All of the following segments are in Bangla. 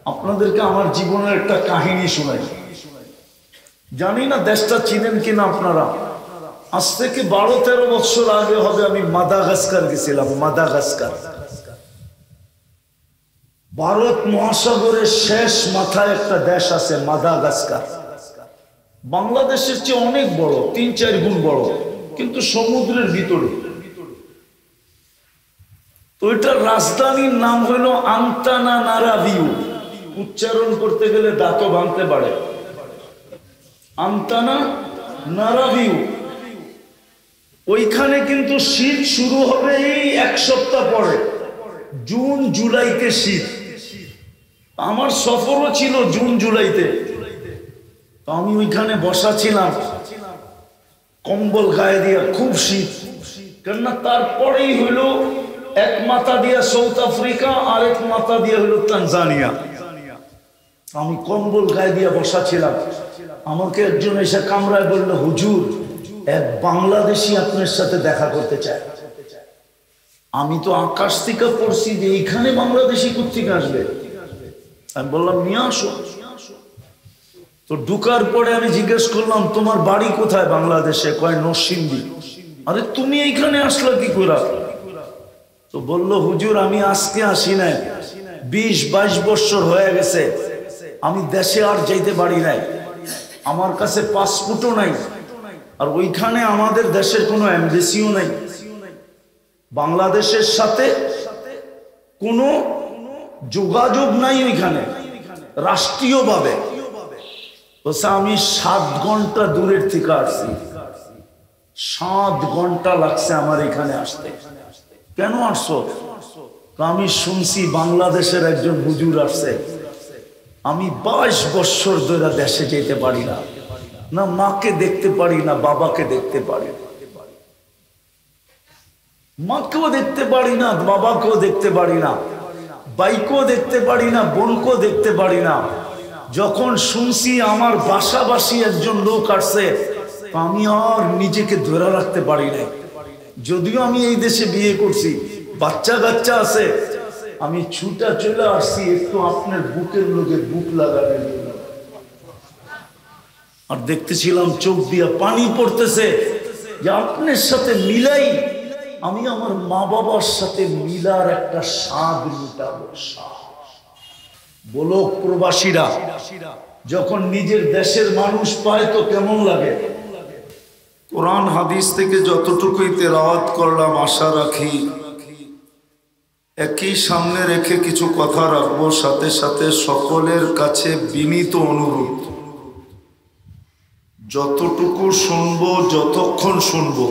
আপনাদেরকে আমার জীবনের একটা কাহিনী শোনাই। জানি না দেশটা চিনেন কিনা আপনারা। আজ থেকে 12-13 বছর আগে হবে, আমি মাদাগাস্কার গেছিলাম। মাদাগাস্কার ভারত মহাসাগরের শেষ মাথায় একটা দেশ আছে, মাদাগাস্কার। বাংলাদেশের চেয়ে অনেক বড়, 3-4 গুণ বড়, কিন্তু সমুদ্রের ভিতরে। তো এটার রাজধানীর নাম হইল আন্তানানারাভিউ। উচ্চারণ করতে গেলে দাঁতও ভাঙতে পারে। আন্তানানারাভিউ। ওইখানে কিন্তু শীত শুরু হবে এই 1 সপ্তাহ পরে, জুন জুলাইতে শীত। আমার সফরও ছিল জুন জুলাইতে। তো আমি ওইখানে বসা ছিলাম, কম্বল গায়ে দিয়া, খুব শীত। কেননা তারপরেই হইল এক মাথা দিয়া সাউথ আফ্রিকা, আরেক মাথা দিয়া হইল তানজানিয়া। আমি কম্বল গায়ে দিয়া বসা ছিলাম। আমাকে একজন এসে কামরায় বলল, হুজুর, এক বাংলাদেশি আপনার সাথে দেখা করতে চায়। আমি তো আকাশ থেকে পড়ছি যে এইখানে বাংলাদেশি কোত্থেকে আসবে। আমি বললাম, নিয়ে আসো। তো ঢুকার পরে আমি জিজ্ঞেস করলাম, তোমার বাড়ি কোথায় বাংলাদেশে? কয় নরসিংদী। আরে তুমি এইখানে আসলা কি করে? তো বললো, হুজুর, আমি আজকে আসি নাই, 20-22 বছর হয়ে গেছে। আমি দেশে আর যাইতে পারি নাই, আমার কাছে পাসপোর্টও নাই, আর ওইখানে আমাদের দেশের কোনো এমবেসিও নাই। বাংলাদেশের সাথে কোনো যোগাযোগ নাই ওইখানে রাষ্ট্রীয়ভাবে। বলছে, আমি 7 ঘন্টা দূরের থেকে আসছি, 7 ঘন্টা লাগছে আমার এখানে আসতে। কেন আসছো? আমি শুনছি বাংলাদেশের একজন হুজুর আসছে। আমি 22 বছর ধরে দেশে যেতে পারি না, না মাকে দেখতে পারি, না বাবাকে দেখতে পারি, মাকেও দেখতে পারি না, বাবাকেও দেখতে পারি না, বাইকেও দেখতে পারি না, বোনকেও দেখতে পারি না। যখন শুনছি আমার বাসাবাসী একজন লোক আসছে, আমি আর নিজেকে ধরে রাখতে পারি না। যদিও আমি এই দেশে বিয়ে করছি, বাচ্চা কাচ্চা আছে, আমি ছুটা চলে আসছি একটু আপনার বুকের লোকে বুক লাগানোর জন্য। আর দেখতেছিলাম চোখ দিয়া পানি পড়তেছে যে আপনার সাথে মিলাই আমি আমার মা বাবার সাথে মিলার একটা স্বাদ লুটাবো। বলো, প্রবাসীরা যখন নিজের দেশের মানুষ পায় তো কেমন লাগে? কোরআন হাদিস থেকে যতটুকুই তেলাওয়াত করলাম, আশা রাখি একই সামনে রেখে কিছু কথা রাখবো। সাথে সাথে সকলের কাছে বিনীত অনুরোধ, যতটুকু শুনবো, যতক্ষণ শুনবো,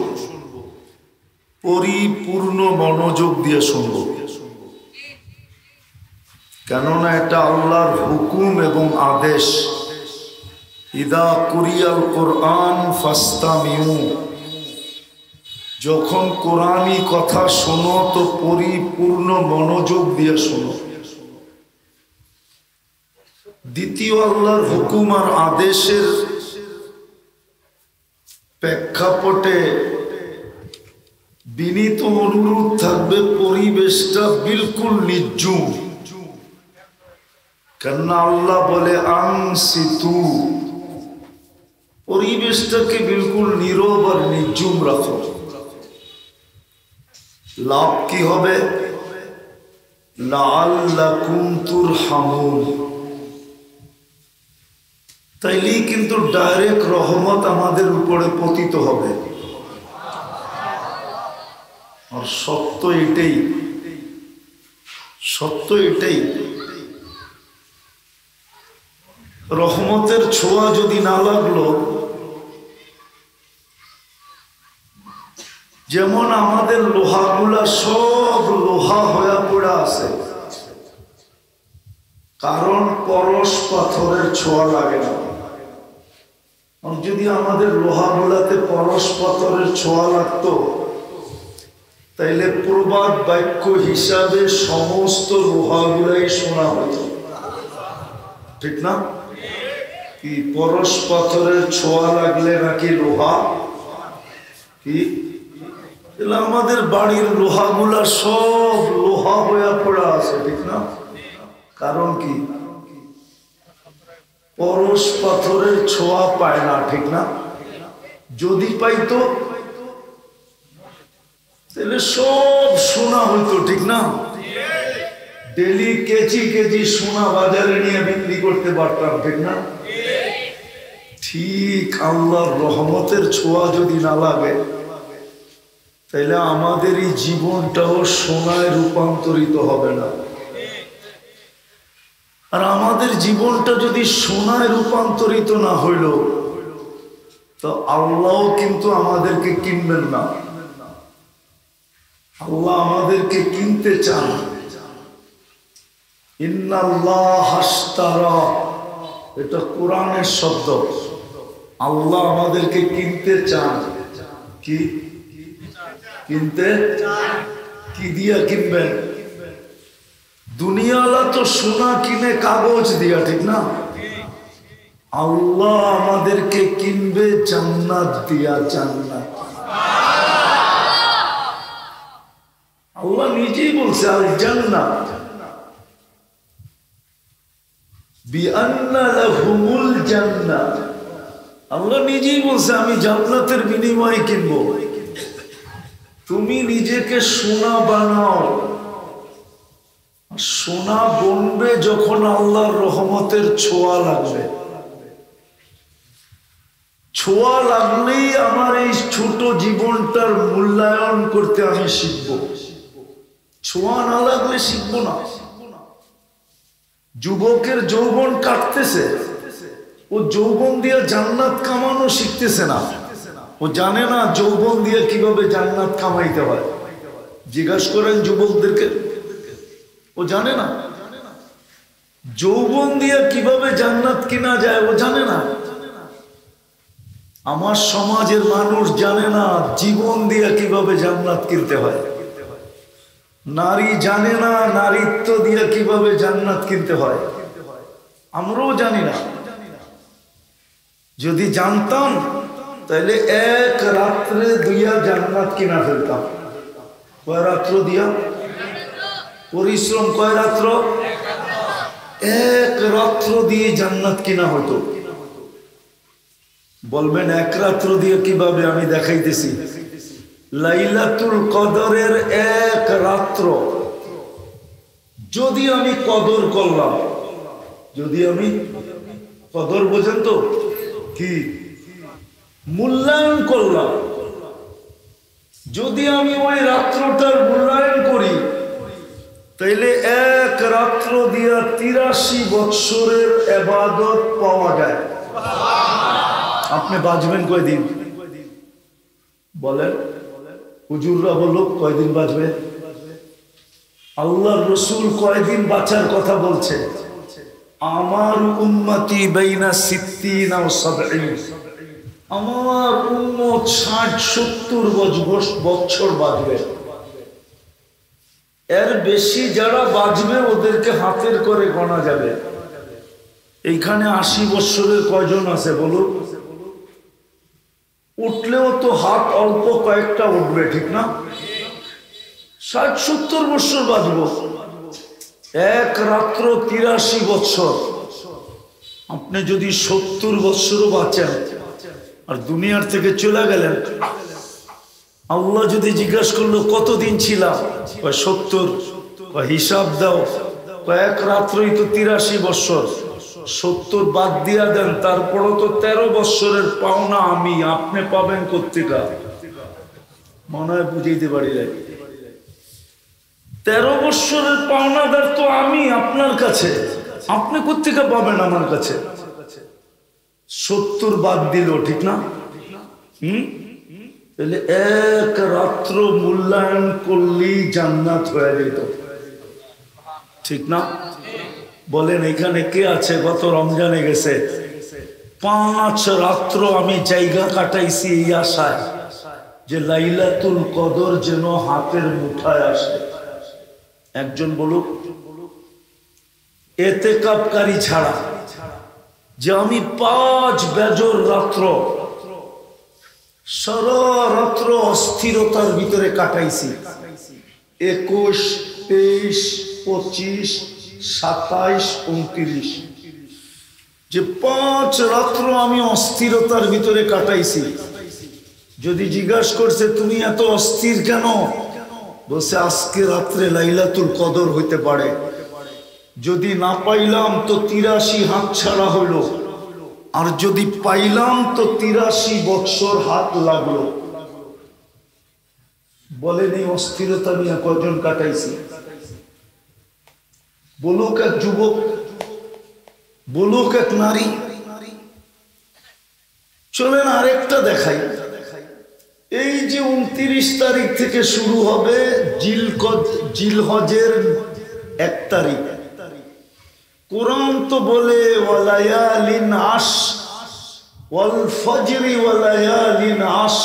পরিপূর্ণ মনোযোগ দিয়ে শুনবো। কেননা এটা আল্লাহর হুকুম এবং আদেশ। ইদা কুরিয়াল কোরআন ফাস্তামিউ, যখন কোরআনী কথা শোনো তো পরিপূর্ণ মনোযোগ দিয়ে শোনো। দ্বিতীয়, আল্লাহর হুকুম আর আদেশের প্রেক্ষাপটে বিনীত অনুরোধ থাকবে, পরিবেশটা বিলকুল নির্জুম। কেননা আল্লাহ বলে আনসিতু, পরিবেশটাকে বিলকুল নীরব আর নির্জুম রাখো। লাভ কি হবে? লাআল্লাকুম তুরহামুন। তাইলেই কিন্তু ডাইরেক্ট রহমত আমাদের উপরে পতিত হবে। আর সত্য এটাই, সত্য এটাই। রহমতের ছোঁয়া যদি না লাগলো, যেমন আমাদের লোহাগুলা সব লোহা হয়ে পড়ে আছে, কারণ পরশ পাথরের ছোঁয়া লাগে না। আর যদি আমাদের লোহাগুলাতে পরশ পাথরের ছোঁয়া লাগতো, তাইলে প্রবাদ বাক্য হিসাবে সমস্ত লোহাগুলাই শোনা হতো, ঠিক না? কি পরশ পাথরের ছোঁয়া লাগলে নাকি লোহা কি? আমাদের বাড়ির লোহাগুলা সব লোহা হয়ে পড়া আছে, ঠিক না? কারণ কি? পরশ পাথরের ছোঁয়া পায় না, ঠিক না? যদি পাইতো তাহলে সব সোনা হইতো, ঠিক না? ডেলি কেজি কেজি সোনা বাজারে নিয়ে বিক্রি করতে পারতাম, ঠিক না? ঠিক আল্লাহর রহমতের ছোঁয়া যদি না লাগে তাহলে আমাদের এই জীবনটাও সোনায় রূপান্তরিত হবে না। আর আমাদের জীবনটা যদি সোনায় রূপান্তরিত না হইল তো আল্লাহ কিন্তু আমাদেরকে কিনবেন না। আল্লাহ আমাদেরকে কিনতে চান। ইন্নাল্লাহ হাশতারা, এটা কোরআনের শব্দ। আল্লাহ আমাদেরকে কিনতে চান। কি কিনতে? কি দিয়া কিনবেন? দুনিয়ালা তো সোনা কিনে কাগজ দিয়া, ঠিক না? আল্লাহ আমাদেরকে কিনবে জান্নাত দিয়া, জান্নাত। আল্লাহ নিজেই বলছে আল জান্নাত বিআন্না লাহুমুল জান্নাত। আল্লাহ নিজেই বলছে আমি জান্নাতের বিনিময়ে কিনবো। তুমি নিজেকে সোনা বানাও। সোনা বনবে যখন আল্লাহর রহমতের ছোঁয়া লাগবে। ছোঁয়া লাগলেই আমার এই ছোট জীবনটার মূল্যায়ন করতে আমি শিখব। ছোঁয়া না লাগলে শিখবো না। যুবকের যৌবন কাটতেছে, ও যৌবন দিয়ে জান্নাত কামানো শিখতেছে না। ও জানে না যৌবন দিয়ে কিভাবে জান্নাত কামাইতে হয়। জিজ্ঞাসা করেন যুবকদেরকে, ও জানে না। যৌবন দিয়ে কিভাবে জান্নাত কিনা যায় ও জানে না। আমার সমাজের মানুষ জানে না জীবন দিয়ে কিভাবে জান্নাত কিনতে হয়। নারী জানে না নারীত্ব দিয়ে কিভাবে জান্নাত কিনতে হয়। আমরাও জানি না। যদি জানতাম তাহলে এক রাত্রে দিয়া জান্নাত কিনা ফেলতাম। কয় রাত্র দিয়া? পরিশ্রম কয় রাত্র? এক রাত্র দিয়ে জান্নাত কিনা হতো। বলবেন এক রাত্র দিয়ে কিভাবে? আমি দেখাইতেছি। লাইলাতুল কদরের এক রাত্র যদি আমি কদর করলাম, যদি আমি কদর বোঝেন তো কি মূল্যায়ন করলাম, যদি আমি ওই রাত্রটার মূল্যায়ন করি তাইলে এক রাত্র দিয়া 83 বৎসরের ইবাদত পাওয়া যায়। আপনি বাঁচবেন কয়দিন? বলেন, হুজুররা বলল কয়দিন বাঁচবে? আল্লাহর রাসূল কয়দিন বাঁচার কথা বলছে? আমার উম্মতি বাইনা 60 ও 70। আমার উম্মত 60-70 বছর বাঁচবে। এর বেশি যারা বাঁচবে ওদেরকে হাতের করে গোনা যাবে। এইখানে 80 বছরের কয়জন আছে বলুন? উঠলেও তো হাত অল্প কয়েকটা উঠবে, ঠিক না? 60-70 বছর বাঁচব। এক রাত্র 83 বছর। আপনি যদি 70 বছরও বাঁচেন আর দুনিয়ার থেকে চলে গেলেন, আল্লাহ যদি জিজ্ঞাসা করলো কতদিন ছিলাম, 70। হিসাব দাও, এক রাত্রই তো 83 বছর। 70 বাদ দিয়া দেন, তারপরও তো 13 বছরের পাওনা আমি। আপনি পাবেন কোত্থেকে? মনে হয় বুঝাইতে পারি না। 13 বছরের পাওনাদার তো আমি আপনার কাছে। আপনি কোত্থেকে পাবেন আমার কাছে? 70 বাদ দিল, ঠিক না? তাহলে এক রাত্র মূল্যায়ন করলেই জান্নাত হয়ে যেত, ঠিক না? বলেন এখানে কে আছে গত রমজানে গেছে 5 রাত্র আমি জায়গা কাটাইছি এই আশায় যে লাইলাতুল কদর যেন হাতের মুঠায় আসে? একজন বলুক এতেকাবকারী ছাড়া যে আমি 5 বেজর রাত্র সারা রাত্র অস্থিরতার ভিতরে কাটাইছি। 21, 23, 25, 27, 29 যে 5 রাত্র আমি অস্থিরতার ভিতরে কাটাইছি। যদি জিজ্ঞাসা করছে তুমি এত অস্থির কেন, বলছে আজকে রাত্রে লাইলাতুল কদর হইতে পারে, যদি না পাইলাম তো 83 হাত ছাড়া হইল, আর যদি পাইলাম তো 83 বৎসর হাত লাগলো। বলেন এই অস্থিরতা নিয়ে কজন কাটাইছি? বলুক এক যুবক, বলুক এক নারী। চলেন আরেকটা দেখাই। এই যে 29 তারিখ থেকে শুরু হবে জিলহজের 1 তারিখ, কোরআন তো বলে ওয়ালায়ালিন আশ ওয়াল ফজরি ওয়ালায়ালিন আশ,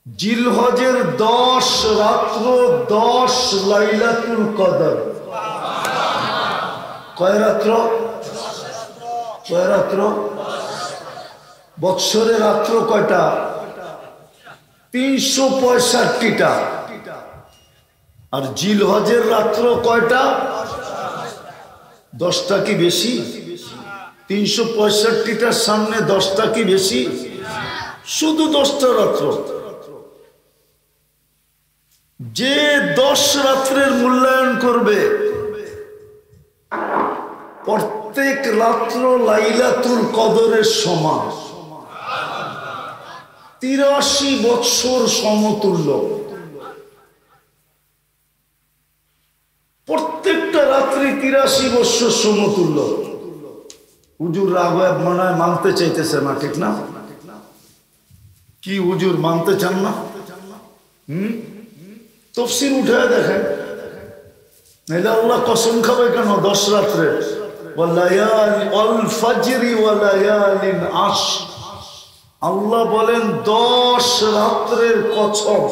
জিলহজের 10 রাত্র 10 লাইলাতুল কদর। কয় রাত্র? কয় রাত্র? বৎসরে রাত্র কয়টা? 365টা। আর জিলহজের রাত্র কয়টা? 10টা কি বেশি? 365টার সামনে 10টা কি বেশি? শুধু 10টা রাত্র। যে 10 রাত্রের মূল্যায়ন করবে, প্রত্যেক রাত্র লাইলাতুল কদরের সমান, 83 বৎসর সমতুল্য। প্রত্যেকটা রাত্রি 83 বৎসর সমতুল্য। হুজুর রাগব মনে হয় মানতে চাইতেছে না, ঠিক না? কি হুজুর মানতে চান না? তফসির উঠে দেখেন, নাহলে আল্লাহ কসম খাবে কেন 10 রাত্রে? আল্লাহ বলেন 10 রাত্রের কসম।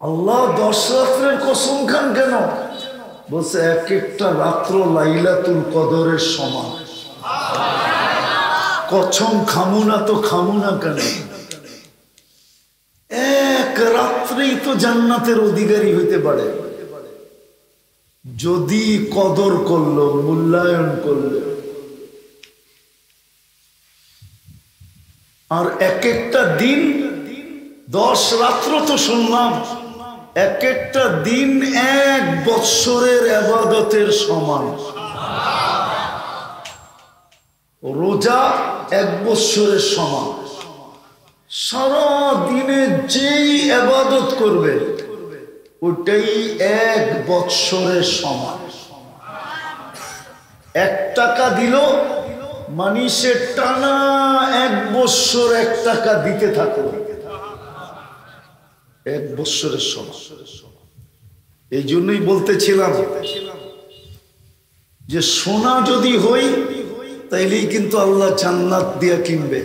আল্লাহ 10 রাত্রের কসম খান কেন? বলছে এক একটা রাত্র লাইলাতুল কদরের সমান। কসম খামু না তো খামু না কেন? এক রাত্রেই তো জান্নাতের অধিকারী হইতে পারে, যদি কদর করলো, মূল্যায়ন করলো। আর এক একটা দিন, 10 রাত্র তো শুনলাম, এক একটা দিন 1 বৎসরের ইবাদতের সমান। রোজা 1 বৎসরের সমান। সারা দিনে যেই ইবাদত করবে ওটাই 1 বৎসরের সমান। 1 টাকা দিল মানে সে টানা 1 বৎসর 1 টাকা দিতে থাকলো, 1 বৎসরের সমান। এই জন্যই বলতেছিলাম যে সোনা যদি হই তাইলেই কিন্তু আল্লাহ জান্নাত দিয়া কিনবে।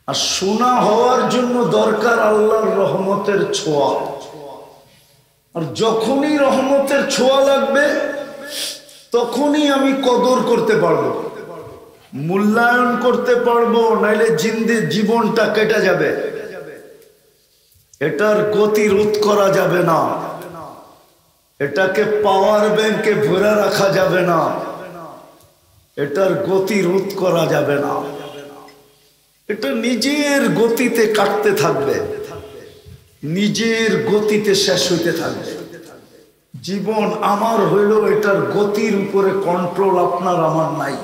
আর সোনা হওয়ার জন্য দরকার আল্লাহর রহমতের ছোঁয়া। আর যখনই রহমতের ছোঁয়া লাগবে তখনই আমি কদর করতে পারবো, মূল্যায়ন করতে পারবো, নাইলে জীবনটা কেটে যাবে। এটার গতি রোধ করা যাবে না, এটাকে পাওয়ার ব্যাংকে ভরে রাখা যাবে না, এটার গতি রোধ করা যাবে না। এটা নিজের গতিতে কাটতে থাকবে, নিজের গতিতে শেষ হইতে থাকবে। জীবন আমার হইলেও এটার গতির উপরে কন্ট্রোল আপনার আমার নাই।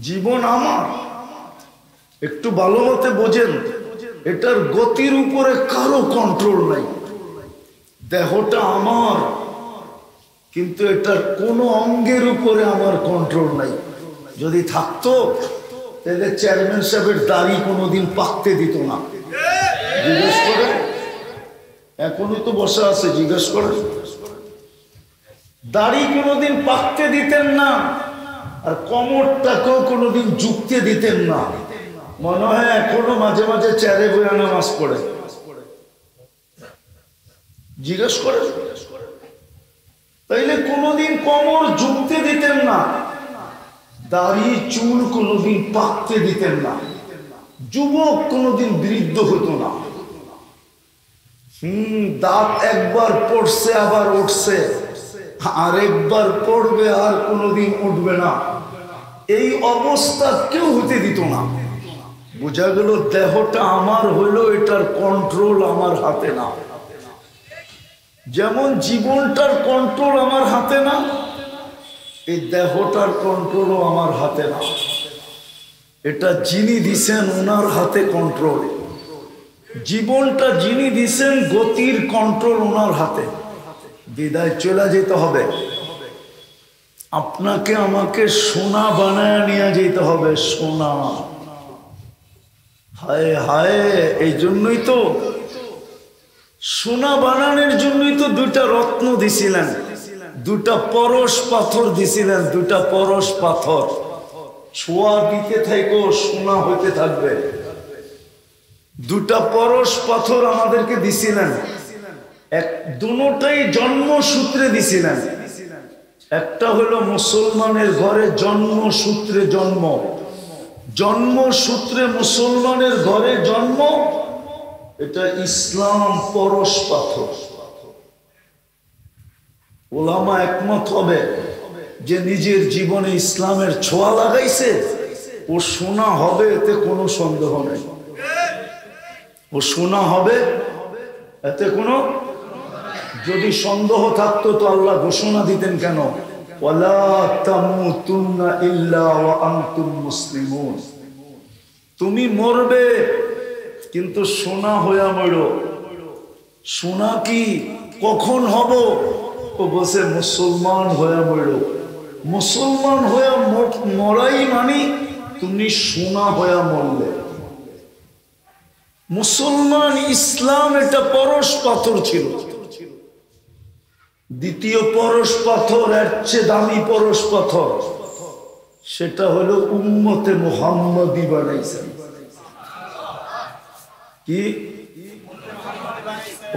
জীবন আমার, একটু ভালো মতে বোঝেন, এটার গতির উপরে কারো কন্ট্রোল নাই। দেহটা আমার, কিন্তু এটার কোনো অঙ্গের উপরে আমার কন্ট্রোল নাই। যদি থাকতো তাহলে চেয়ারম্যান সাহেবের দাড়ি কোনোদিন পাকতে দিত না। জিজ্ঞেস করে, এখনই তো বসা আছে, জিজ্ঞেস করে, দাড়ি কোনোদিন পাকতে দিতেন না, আর কোমরটাকেও কোনোদিন ঝুঁকতে দিতেন না। মনে হয় এখনো মাঝে মাঝে চেয়ারে বইয়া নামাজ পড়ে। জিজ্ঞেস করে, তাইলে কোনোদিন কোমর ঝুঁকতে দিতেন না, দাড়ি চুল কোনোদিন পাকতে দিতেন না, যুবক কোনোদিন বৃদ্ধ হতো না। দাঁত একবার পড়ছে আবার উঠছে, আরেকবার পড়বে আর কোনোদিন উঠবে না, এই অবস্থা কেউ হতে দিত না। বোঝা গেল দেহটা আমার হইলো, এটার কন্ট্রোল আমার হাতে না। যেমন জীবনটার কন্ট্রোল আমার হাতে না, এই দেহটার কন্ট্রোলও আমার হাতে না। এটা যিনি দিছেন ওনার হাতে কন্ট্রোল। জীবনটা যিনি দিছেন গতির কন্ট্রোল ওনার হাতে। বিদায় চলে যেতে হবে, আপনাকে আমাকে সোনা বানায় নিয়ে যেতে হবে, সোনা। হায় হায়, এই জন্যই তো সোনা বানানোর জন্যই তো দুইটা রত্ন দিছিলেন, দুটা পরশ পাথর দিছিলেন, দুটা পরশ পাথর। ছোঁয়া দিতে থাকো, সোনা হইতে থাকবে। দুটা পরশ পাথর আমাদেরকে দিছিলেন, দুটোটাই জন্মসূত্রে দিছিলেন। একটা হলো মুসলমানের ঘরে জন্মসূত্রে জন্ম, জন্মসূত্রে মুসলমানের ঘরে জন্ম, এটা ইসলাম পরশ পাথর। ওলামা একমত হবে যে নিজের জীবনে ইসলামের ছোঁয়া লাগাইছে, ও সোনা হবে, এতে কোনো সন্দেহ নেই। ও সোনা হবে, এতে কোনো, যদি সন্দেহ থাকতো তো আল্লাহ ঘোষণা দিতেন কেন, ওয়ালা তামুতুন্না ইল্লা ওয়া আনতুম মুসলিমুন। তুমি মরবে কিন্তু সোনা হইয়া মরো। সোনা কি কখন হব? ও বসে মুসলমান হইয়া মরো। মুসলমান হইয়া মরাই মানে তুমি সোনা হইয়া মরলে। মুসলমান ইসলাম এটা পরশ পাথর ছিল। দ্বিতীয় পরশ পাথর, এর চেয়ে দামি পরশ পাথর, সেটা হলো উম্মতে মুহাম্মাদি বানাইছেন। কি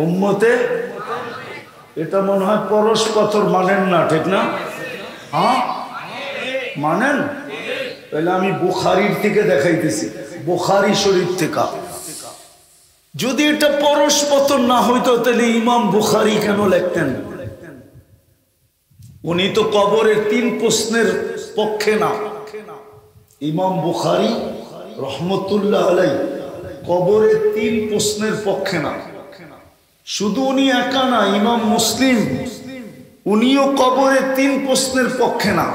উম্মতে? এটা মনে হয় পরশ পাথর মানেন না, ঠিক না? হ্যাঁ মানেন? তাহলে আমি বুখারীর থেকে দেখাইতেছি, বুখারী শরীফ থেকে। যদি এটা পরশ পাথর না হইতো তাহলে ইমাম বুখারী কেন লিখতেন? উনি তো কবরের 3 প্রশ্নের পক্ষে না। ইমাম বুখারী রহমতুল্লাহ আলাইহি কবরের 3 প্রশ্নের পক্ষে না। শুধু উনি একা না, ইমাম মুসলিম উনিও কবরের 3 প্রশ্নের পক্ষে না।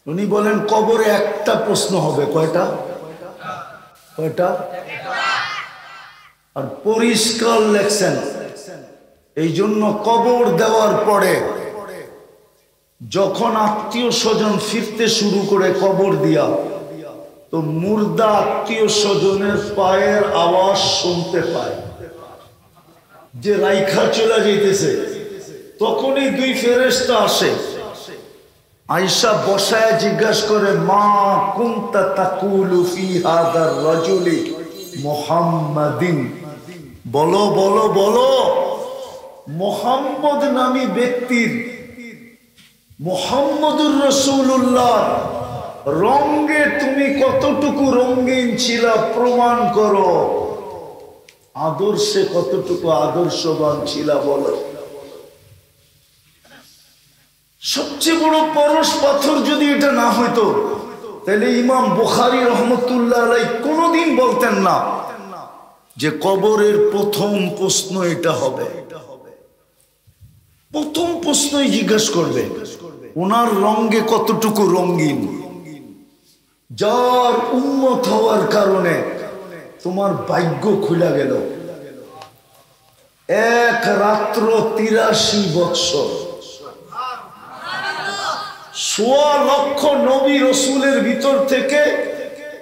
উনি বলেন কবরে একটা প্রশ্ন হবে। কয়টা? কয়টা? আর পরিষ্কার লেখছেন, এই জন্য কবর দেওয়ার পরে যখন আত্মীয় স্বজন ফিরতে শুরু করে কবর দিয়া, তো মুর্দা আত্মীয় স্বজনের পায়ের আওয়াজ শুনতে পায় যে রাইখা চলে যাইতেছে। তখনই 2 ফেরেশতা আসে, আয়েশা বসায় জিজ্ঞাসা করে, মা কুনতা তাকুলু ফি হাদার রাজুলি মুহাম্মাদিন। বলো বলো বলো, মুহাম্মদ নামী ব্যক্তির, মুহাম্মদুর রাসূলুল্লাহ রঙে তুমি কতটুকু রঙিন ছিলা প্রমাণ করো, আদর্শে কতটুকু আদর্শবান ছিলা বলো। সবচেয়ে বড় পরশ পাথর যদি এটা না হইতো তাহলে ইমাম বুখারী রহমতুল্লাহ আলাইহি কোনোদিন বলতেন না যে কবরের প্রথম প্রশ্ন এটা হবে। প্রথম প্রশ্নই জিজ্ঞাসা করবে ওনার রঙে কতটুকু রঙিন। যার উম্মত হওয়ার কারণে তোমার ভাগ্য খুলে গেল। 1 রাত্র 83 বৎসর, 1.25 লক্ষ নবী রসুলের ভিতর থেকে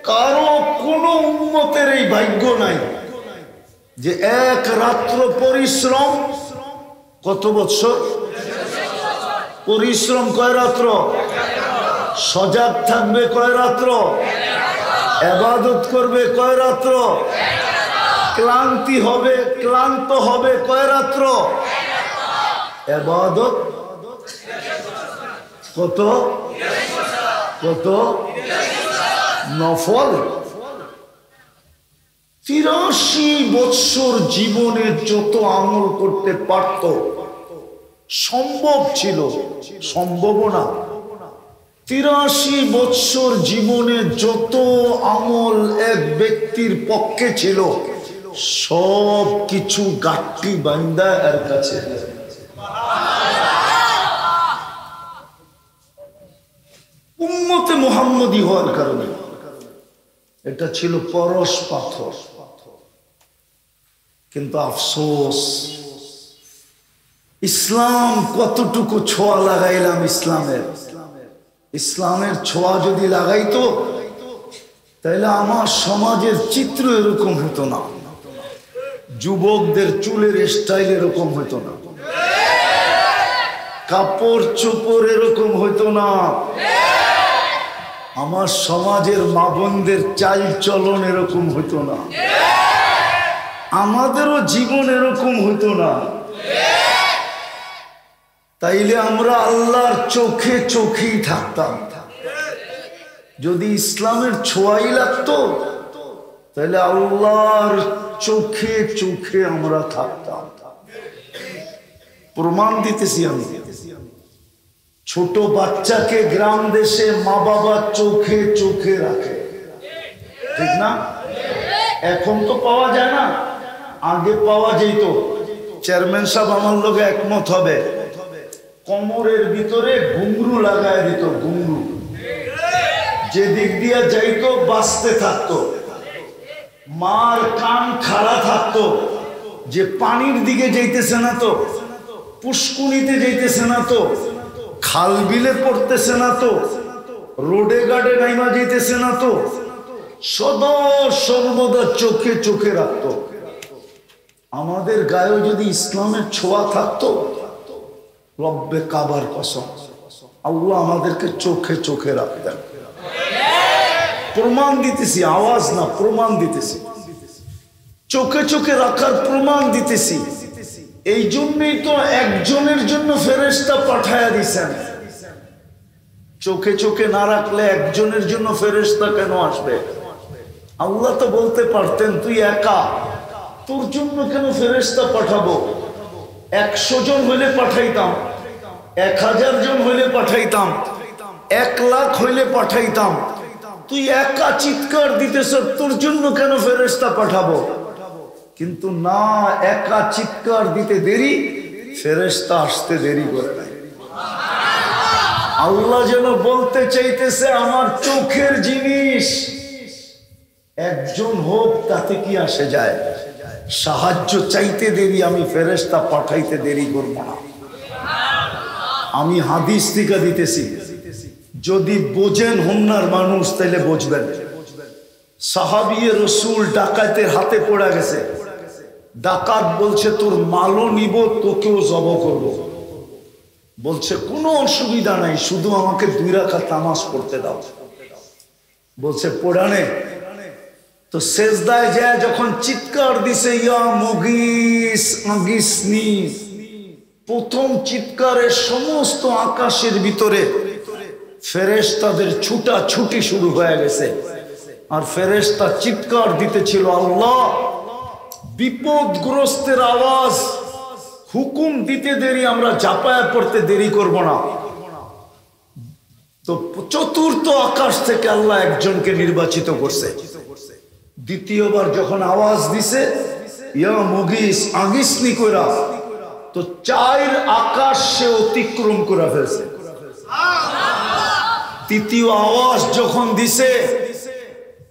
কারো কোন উম্মতের এই ভাগ্য নাই যে 1 রাত্র পরিশ্রম। কত বৎসর পরিশ্রম? কয় রাত্র? সজাগ থাকবে কয় রাত্র? ইবাদত করবে কয় রাত্র? ক্লান্তি হবে, ক্লান্ত হবে কয় রাত্র? ইবাদত কত কত? নফল 83 বৎসর জীবনে যত আমল করতে পারত সম্ভব ছিল, সম্ভব না। 83 বৎসর জীবনে যত আমল এক ব্যক্তির পক্ষে ছিল সব কিছু গাঠি বান্দা এর কাছে। উম্মতে মুহাম্মদী হওয়ার কারণে এটা ছিল পরশ পাথর। কিন্তু আফসোস, ইসলাম কতটুকু ছোঁয়া লাগাইলাম ইসলামের ছোঁয়া যদি লাগাইতো তাহলে আমার সমাজের চিত্র এরকম হতো না, যুবকদের চুলের স্টাইল এরকম হতো না, কাপড় চোপড় এরকম হতো না, আমার সমাজের মা বোনদের চাল চলন এরকম হতো না, আমাদেরও জীবন এরকম হতো না। তাইলে আমরা আল্লাহর চোখে চোখেই থাকতাম। যদি ইসলামের ছোঁয়াই লাগতো তাহলে আল্লাহর চোখে চোখে আমরা থাকতাম। প্রমাণ দিতেছি আমি। ছোট বাচ্চাকে গ্রাম দেশে মা বাবা চোখে চোখে রাখে, ঠিক না? এখন তো পাওয়া যায় না, আগে পাওয়া যেত। চেয়ারম্যান সাহেব আমার লোকে একমত হবে, কোমরের ভিতরে ঘুংরু লাগায় দিত, ঘুংরু, যে দিক দিয়ে যাইতো বাঁচতে থাকতো। মার কান খাড়া থাকতো, যে পানির দিকে যাইতেছে না তো, পুষ্কুনিতে যাইতেছে না তো, খাল বিলে পড়তেছে না তো, রোডে গাডে নাইমা যাইতেছে না তো, সদা সর্বদা চোখে চোখে রাখতো। আমাদের গায়ে যদি ইসলামের ছোঁয়া থাকতো, রব্বে কাবার কসম, আল্লাহ আমাদেরকে চোখে চোখে রাখতেন। প্রমাণ দিতেছি, আওয়াজ না, প্রমাণ দিতেছি, চোখে চোখে রাখার প্রমাণ দিতেছি। এই জন্যই তো একজনের জন্য ফেরেশতা পাঠায়া দিছেন। চোখে চোখে না রাখলে একজনের জন্য ফেরেশতা কেন আসবে? আল্লাহ তো বলতে পারতেন তুই একা, তোর জন্য কেন ফেরেশতা পাঠাবো? 100 জন হইলে পাঠাইতাম, 1000 জন হইলে পাঠাইতাম, 1 লাখ হইলে পাঠাইতাম। তুই একা চিৎকার দিতেছ, তোর জন্য কেন ফেরেশতা পাঠাবো? কিন্তু না, একা চিৎকার দিতে দেরি, ফেরেশতা আসতে দেরি করে নাই। আল্লাহ যেন বলতে চাইতেছে আমার চোখের জিনিস একজন হোক তাতে কি আসে যায়, সাহায্য চাইতে দেরি, আমি ফেরেশতা পাঠাইতে দেরি করব না। আমি হাদিস থেকে দিতেছি, যদি বোঝেন হন্নার মানুষ তাইলে বুঝবেন। সাহাবিয়ে রসুল ডাকাতের হাতে পড়ে গেছে, ডাকাত বলছে তোর মালও নিব, তোকেও জব করব। বলছে কোনো অসুবিধা নাই, শুধু আমাকে 2 রাকাত নামাজ পড়তে দাও। বলছে পড়ানে। তো সেজদায় যায় যখন চিৎকার দিছে ইয়া মুগিস আগিসনি, প্রথম চিৎকারে সমস্ত আকাশের ভিতরে ফেরেশতাদের ছুটাছুটি শুরু হয়ে গেছে। আর ফেরেশতা চিৎকার দিতেছিল আল্লাহ বিপদগ্রস্তের আওয়াজ, হুকুম দিতে দেরি, আমরা ঝাঁপায়া পড়তে দেরি করব না। তো চতুর্থ আকাশ থেকে আল্লাহ একজনকে নির্বাচিত করছে। দ্বিতীয়বার যখন আওয়াজ দিছে ইয়া মুগিস আগিসনি কইরা, তো 4 আকাশ সে অতিক্রম করে ফেলছে। তৃতীয় আওয়াজ যখন দিছে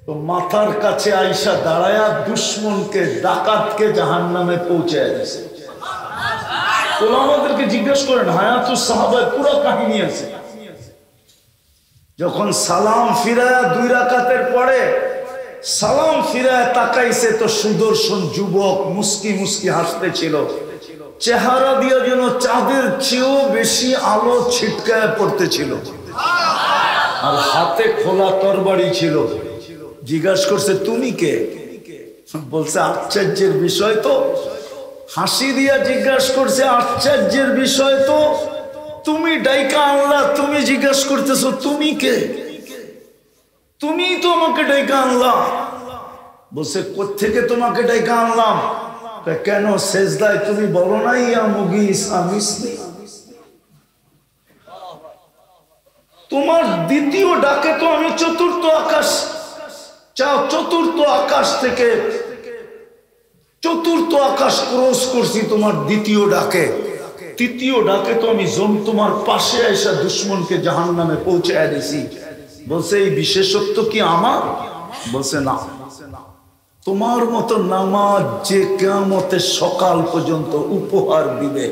তো মাথার কাছে আইসা দাঁড়ায়া দুশ্মনকে, ডাকাতকে জাহান্নামে পৌঁছায় দিছে। ওলামাদেরকে জিজ্ঞেস করেন, হায়াতুস সাহাবায় পুরো কাহিনী আছে। যখন সালাম ফিরায়া 2 রাকাতের পরে সালাম ফিরায়া তাকাইছে তো সুদর্শন যুবক মুস্কি মুস্কি হাসতেছিল, চেহারা দিয়ে যেন চাঁদের চেয়েও বেশি আলো ছিটকায় পড়তেছিল, আর হাতে খোলা তরবারি ছিল। জিজ্ঞাসা করছে তুমি কে? বলছে আশ্চর্যের বিষয় তো। হাসি দিয়া জিজ্ঞাসা করছে আশ্চর্যের বিষয় তো, তুমি ডাইকা আনলা, তুমি জিজ্ঞাসা করতেছো তুমি কে? তুমি তো আমাকে ডাইকা আনলা। বলছে কোত্থেকে তোমাকে ডাইকা আনলাম? কেন সেজদায় তুমি বলো না ইয়া মুগিস আমিসনি? তোমার দ্বিতীয় ডাকে তো আমি চতুর্থ আকাশ থেকে চতুর্থ আকাশ ক্রস করছি তোমার দ্বিতীয় ডাকে। তৃতীয় ডাকে তো আমি তোমার পাশে এসে দুশ্মনকে জাহান্নামে পৌঁছায় দিছি। বলছে এই বিশেষত্ব কি আমার? বলছে না, তোমার মতো নামাজ যে কিয়ামতের সকাল পর্যন্ত উপহার দিবে,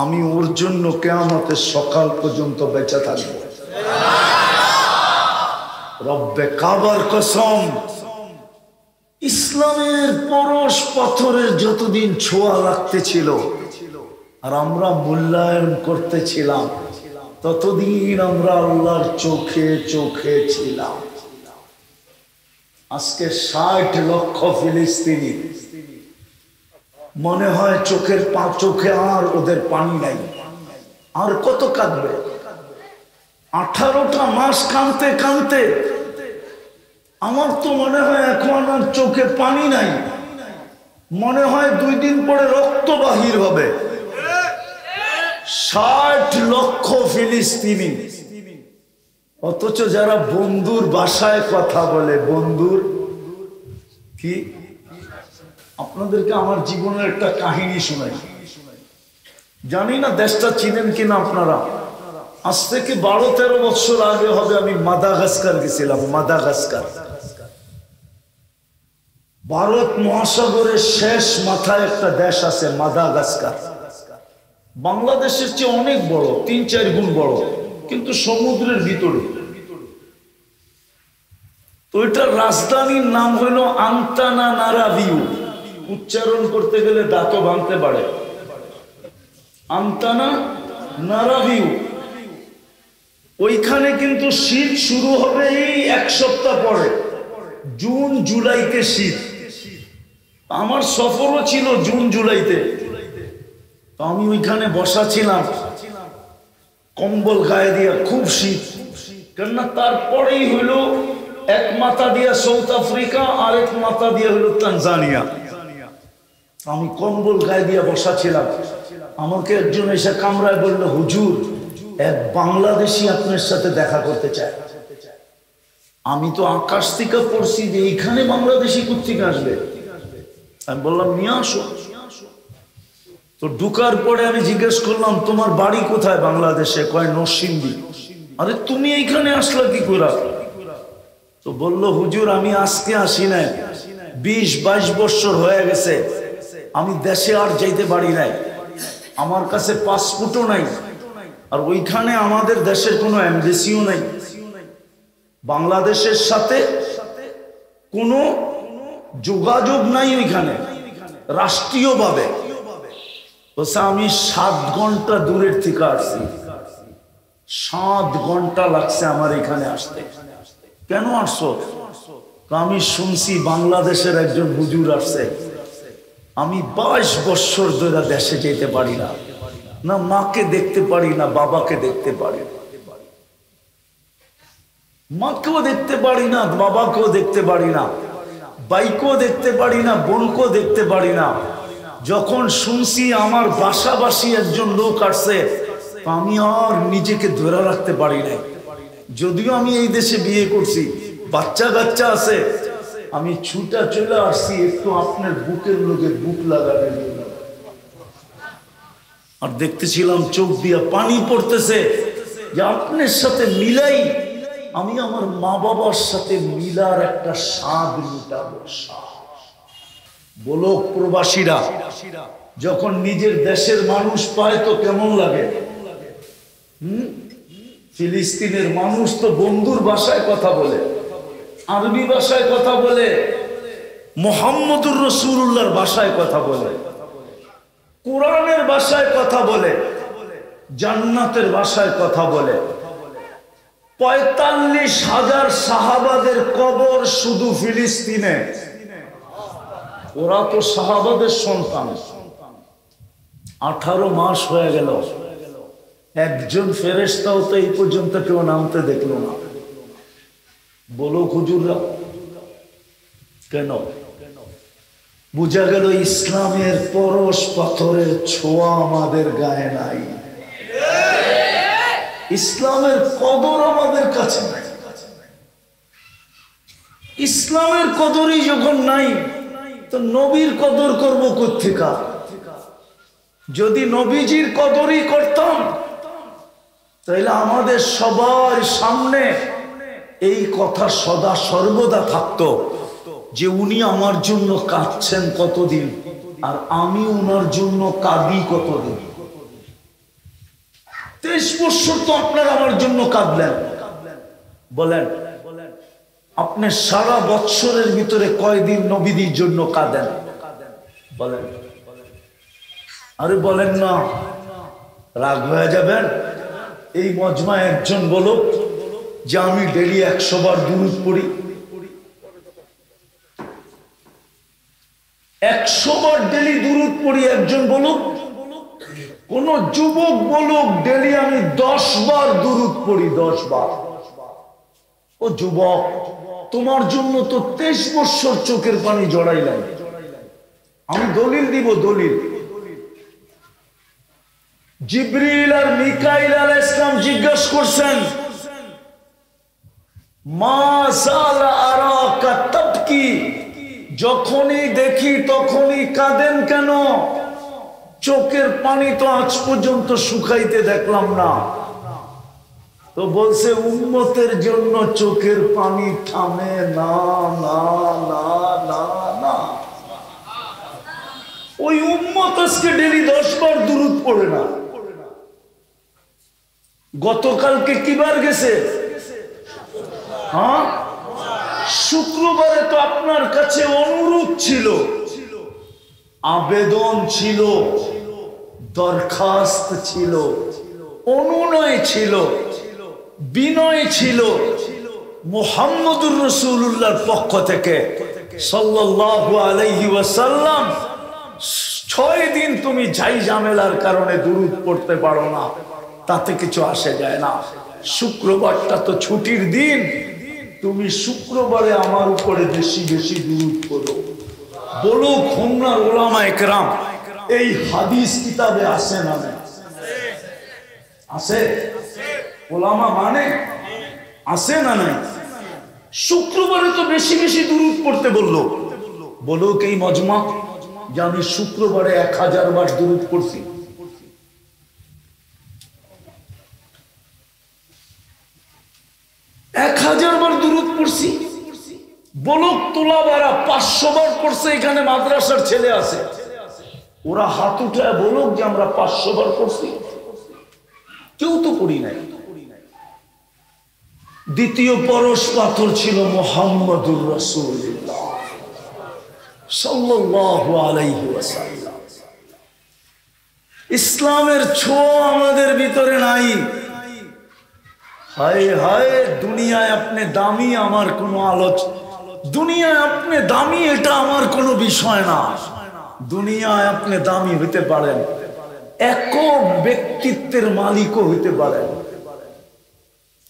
আমি ওর জন্য কিয়ামতের সকাল পর্যন্ত বেঁচে থাকবো। রব্বে কাবার কসম, ইসলামের পরশ পাথরের যতদিন ছোঁয়া লাগতেছিল আর আমরা মূল্যায়ন করতেছিলাম, ততদিন আমরা আল্লাহর চোখে চোখে ছিলাম। আজকে 60 লক্ষ ফিলিস্তিনি, মনে হয় চোখে আর ওদের পানি নাই। আর কত কাঁদবে? 18টা মাস কাঁদতে কাঁদতে আমার তো মনে হয় এখন আর চোখে পানি নাই। মনে হয় 2 দিন পরে রক্ত বাহির হবে। 60 লক্ষ ফিলিস্তিনি, অথচ যারা বন্ধুর ভাষায় কথা বলে। বন্ধুর কি? আপনাদেরকে আমার জীবনের একটা কাহিনী শোনাই। জানি না দেশটা চিনেন কিনা আপনারা। আজ থেকে 12-13 বছর আগে হবে, আমি মাদাগাস্কার গেছিলাম। মাদাগাস্কার ভারত মহাসাগরের শেষ মাথায় একটা দেশ আছে, মাদাগাস্কার। বাংলাদেশের চেয়ে অনেক বড়, 3-4 গুণ বড়, কিন্তু সমুদ্রের ভিতরে। তো এটার রাজধানীর নাম হলো আন্তানানারাভিউ। উচ্চারণ করতে গেলে দাঁতও ভাঙতে পারে। আন্তানানারাভিউ। ওইখানে কিন্তু শীত শুরু হবে এই 1 সপ্তাহ পরে, জুন জুলাইতে শীত। আমার সফরও ছিল জুন জুলাইতে। তো আমি ওইখানে বসা ছিলাম, কম্বল গায়ে দিয়া, খুব শীত। কেননা তারপরেই হইলো এক মাথা দিয়া সাউথ আফ্রিকা, আরেক মাথা দিয়া হইলো তানজানিয়া। আমি কম্বল গায়ে দিয়া বসা ছিলাম। আমাকে একজন এসে কামরায় বলল, হুজুর এক বাংলাদেশি আপনার সাথে দেখা করতে চায়। আমি তো আকাশ থেকে পড়ছি যে এইখানে বাংলাদেশি কোত্থেকে আসবে। আমি বললাম নিয়ে আসো। তো ঢুকার পরে আমি জিজ্ঞেস করলাম, তোমার বাড়ি কোথায় বাংলাদেশে? কয় নরসিংদী। আরে তুমি এইখানে আসলা কি করে? তো বলল, হুজুর আমি আজকে আসি নাই, 20-22 বছর হয়ে গেছে। আমি দেশে আর যাইতে পারি নাই, আমার কাছে পাসপোর্টও নাই, আর ওইখানে আমাদের দেশের কোনো এমবেসিও নাই। বাংলাদেশের সাথে কোনো যোগাযোগ নাই ওইখানে রাষ্ট্রীয়ভাবে। আমি 7 ঘন্টা দূরের থেকে আসছি, 7 ঘন্টা লাগছে আমার এখানে আসতে। কেন আসছো? আমি শুনছি বাংলাদেশের একজন হুজুর আসছে। আমি 22 বছর ধরে দেশে যেতে পারি না, না মাকে দেখতে পারি না, বাবাকে দেখতে পারি না, মাকেও দেখতে পারি না, বাবাকেও দেখতে পারি না, বাইকেও দেখতে পারি না, বোনকেও দেখতে পারি না। যখন শুনছি আমার বাসাবাসী একজন লোক আসছে, আমি আর নিজেকে ধরে রাখতে পারি নাই। যদিও আমি এই দেশে বিয়ে করছি, বাচ্চা কাচ্চা আছে, আমি ছুটা চলে আসছি একটু আপনার বুকের লোকে বুক লাগানোর জন্য। আর দেখতেছিলাম চোখ দিয়া পানি পড়তেছে যে আপনার সাথে মিলাই আমি আমার মা বাবার সাথে মিলার একটা স্বাদ মিটাবো। বলো প্রবাসীরা যখন নিজের দেশের মানুষ পায় তো কেমন লাগে? ফিলিস্তিনের মানুষ তো বন্ধুর ভাষায় কথা বলে, আরবি ভাষায় কথা বলে, মুহাম্মদুর রাসূলুল্লাহর ভাষায় কথা বলে, কোরআনের ভাষায় কথা বলে, জান্নাতের ভাষায় কথা বলে। 45,000 সাহাবাদের কবর শুধু ফিলিস্তিনে। ওরা তো সাহাবাদের সন্তান। 18 মাস হয়ে গেল, একজন ফেরেশতাও তো এই পর্যন্ত কেউ নামতে দেখলো না। বলো হুজুররা কেন? বুঝা গেল ইসলামের পরশ পাথরের ছোঁয়া আমাদের গায়ে নাই। ইসলামের কদর আমাদের কাছে নাই। ইসলামের কদরই যখন নাই, তো নবীর কদর করব কোত্থেকে? যদি নবীজির কদরই করতাম, তাহলে আমাদের সবার সামনে এই কথা সদা সর্বদা থাকতো যে উনি আমার জন্য কাঁদছেন কতদিন, আর আমি উনার জন্য কাঁদি কতদিন। 23 বছর তো আপনার আমার জন্য কাঁদলেন, বলেন আপনি সারা বৎসরের ভিতরে কয়দিন নবীদের জন্য কাঁদেন? বলেন, আরে বলেন না, রাগ হয়ে যাবেন। এই মজমায় একজন বলো যে আমি ডেলি 100 বার দুরূদ পড়ি। 100 বার ডেলি দুরূদ পড়ি, একজন বলুক। কোন যুবক বলুক ডেলি আমি 10 বার দুরূদ পড়ি, 10 বার। ও যুবক, তোমার জন্য তো 23 বছর চোখের পানি জড়াইলাম। আমি দলিল দিব, দলিল। জিবরিল আর মিকাইল আলাইহিস সালাম জিজ্ঞাসা করছেন, মা সালা আরাকা তাবকি, যখনই দেখি তখনই কাঁদেন কেন? চোখের পানি তো আজ পর্যন্ত শুকাইতে দেখলাম না। তো বলছে উম্মতের জন্য চোখের পানি থামে না, না, না, না, না। ওই উম্মত আজকে ডেলি 10 বার দুরূদ পড়ে না। গতকালকে কি বার গেছে? হ্যাঁ, শুক্রবারে তো আপনার কাছে অনুরোধ ছিল, আবেদন ছিল, দরখাস্ত ছিল, অনুনয় ছিল, বিনয় ছিল মুহাম্মদুর রাসূলুল্লাহর পক্ষ থেকে সাল্লাল্লাহু আলাইহি ওয়াসাল্লাম, 6 দিন তুমি ঝাই ঝামেলার কারণে দুরূদ পড়তে পারো না, তাতে কিছু আসে যায় না। শুক্রবারটা তো ছুটির দিন, তুমি শুক্রবারে আমার উপরে বেশি বেশি দুরূদ পড়ো। বলো খুলনার উলামা একরাম, এই হাদিস কিতাবে আছে না? আছে? উলামা মানে আছে না নাই? শুক্রবারে তো বেশি বেশি দুরূদ পড়তে বললো। বলো এই মজমা যে আমি শুক্রবারে 1000 বার দুরূদ পড়ছি। এক 1000 বার দুরূদ পড়ছি। বলুক তোলাবারা 500 বার পড়ছে। এখানে মাদ্রাসার ছেলে আছে, ওরা হাত উঠায় বলুক যে আমরা 500 বার পড়ছি। কেউ তো পড়ি নাই। দ্বিতীয় পরশ পাথর ছিল মুহাম্মদুর রাসূলুল্লাহ সাল্লাল্লাহু আলাইহি ওয়াসাল্লাম। ইসলামের ছোঁয়া আমাদের ভিতরে নাই। হায় হায়, দুনিয়ায় আপনি দামি, আমার কোনো আলোচনা, দুনিয়ায় আপনি দামি এটা আমার কোনো বিষয় না। দুনিয়ায় আপনি দামি হইতে পারেন, একক ব্যক্তিত্বের মালিকও হইতে পারেন।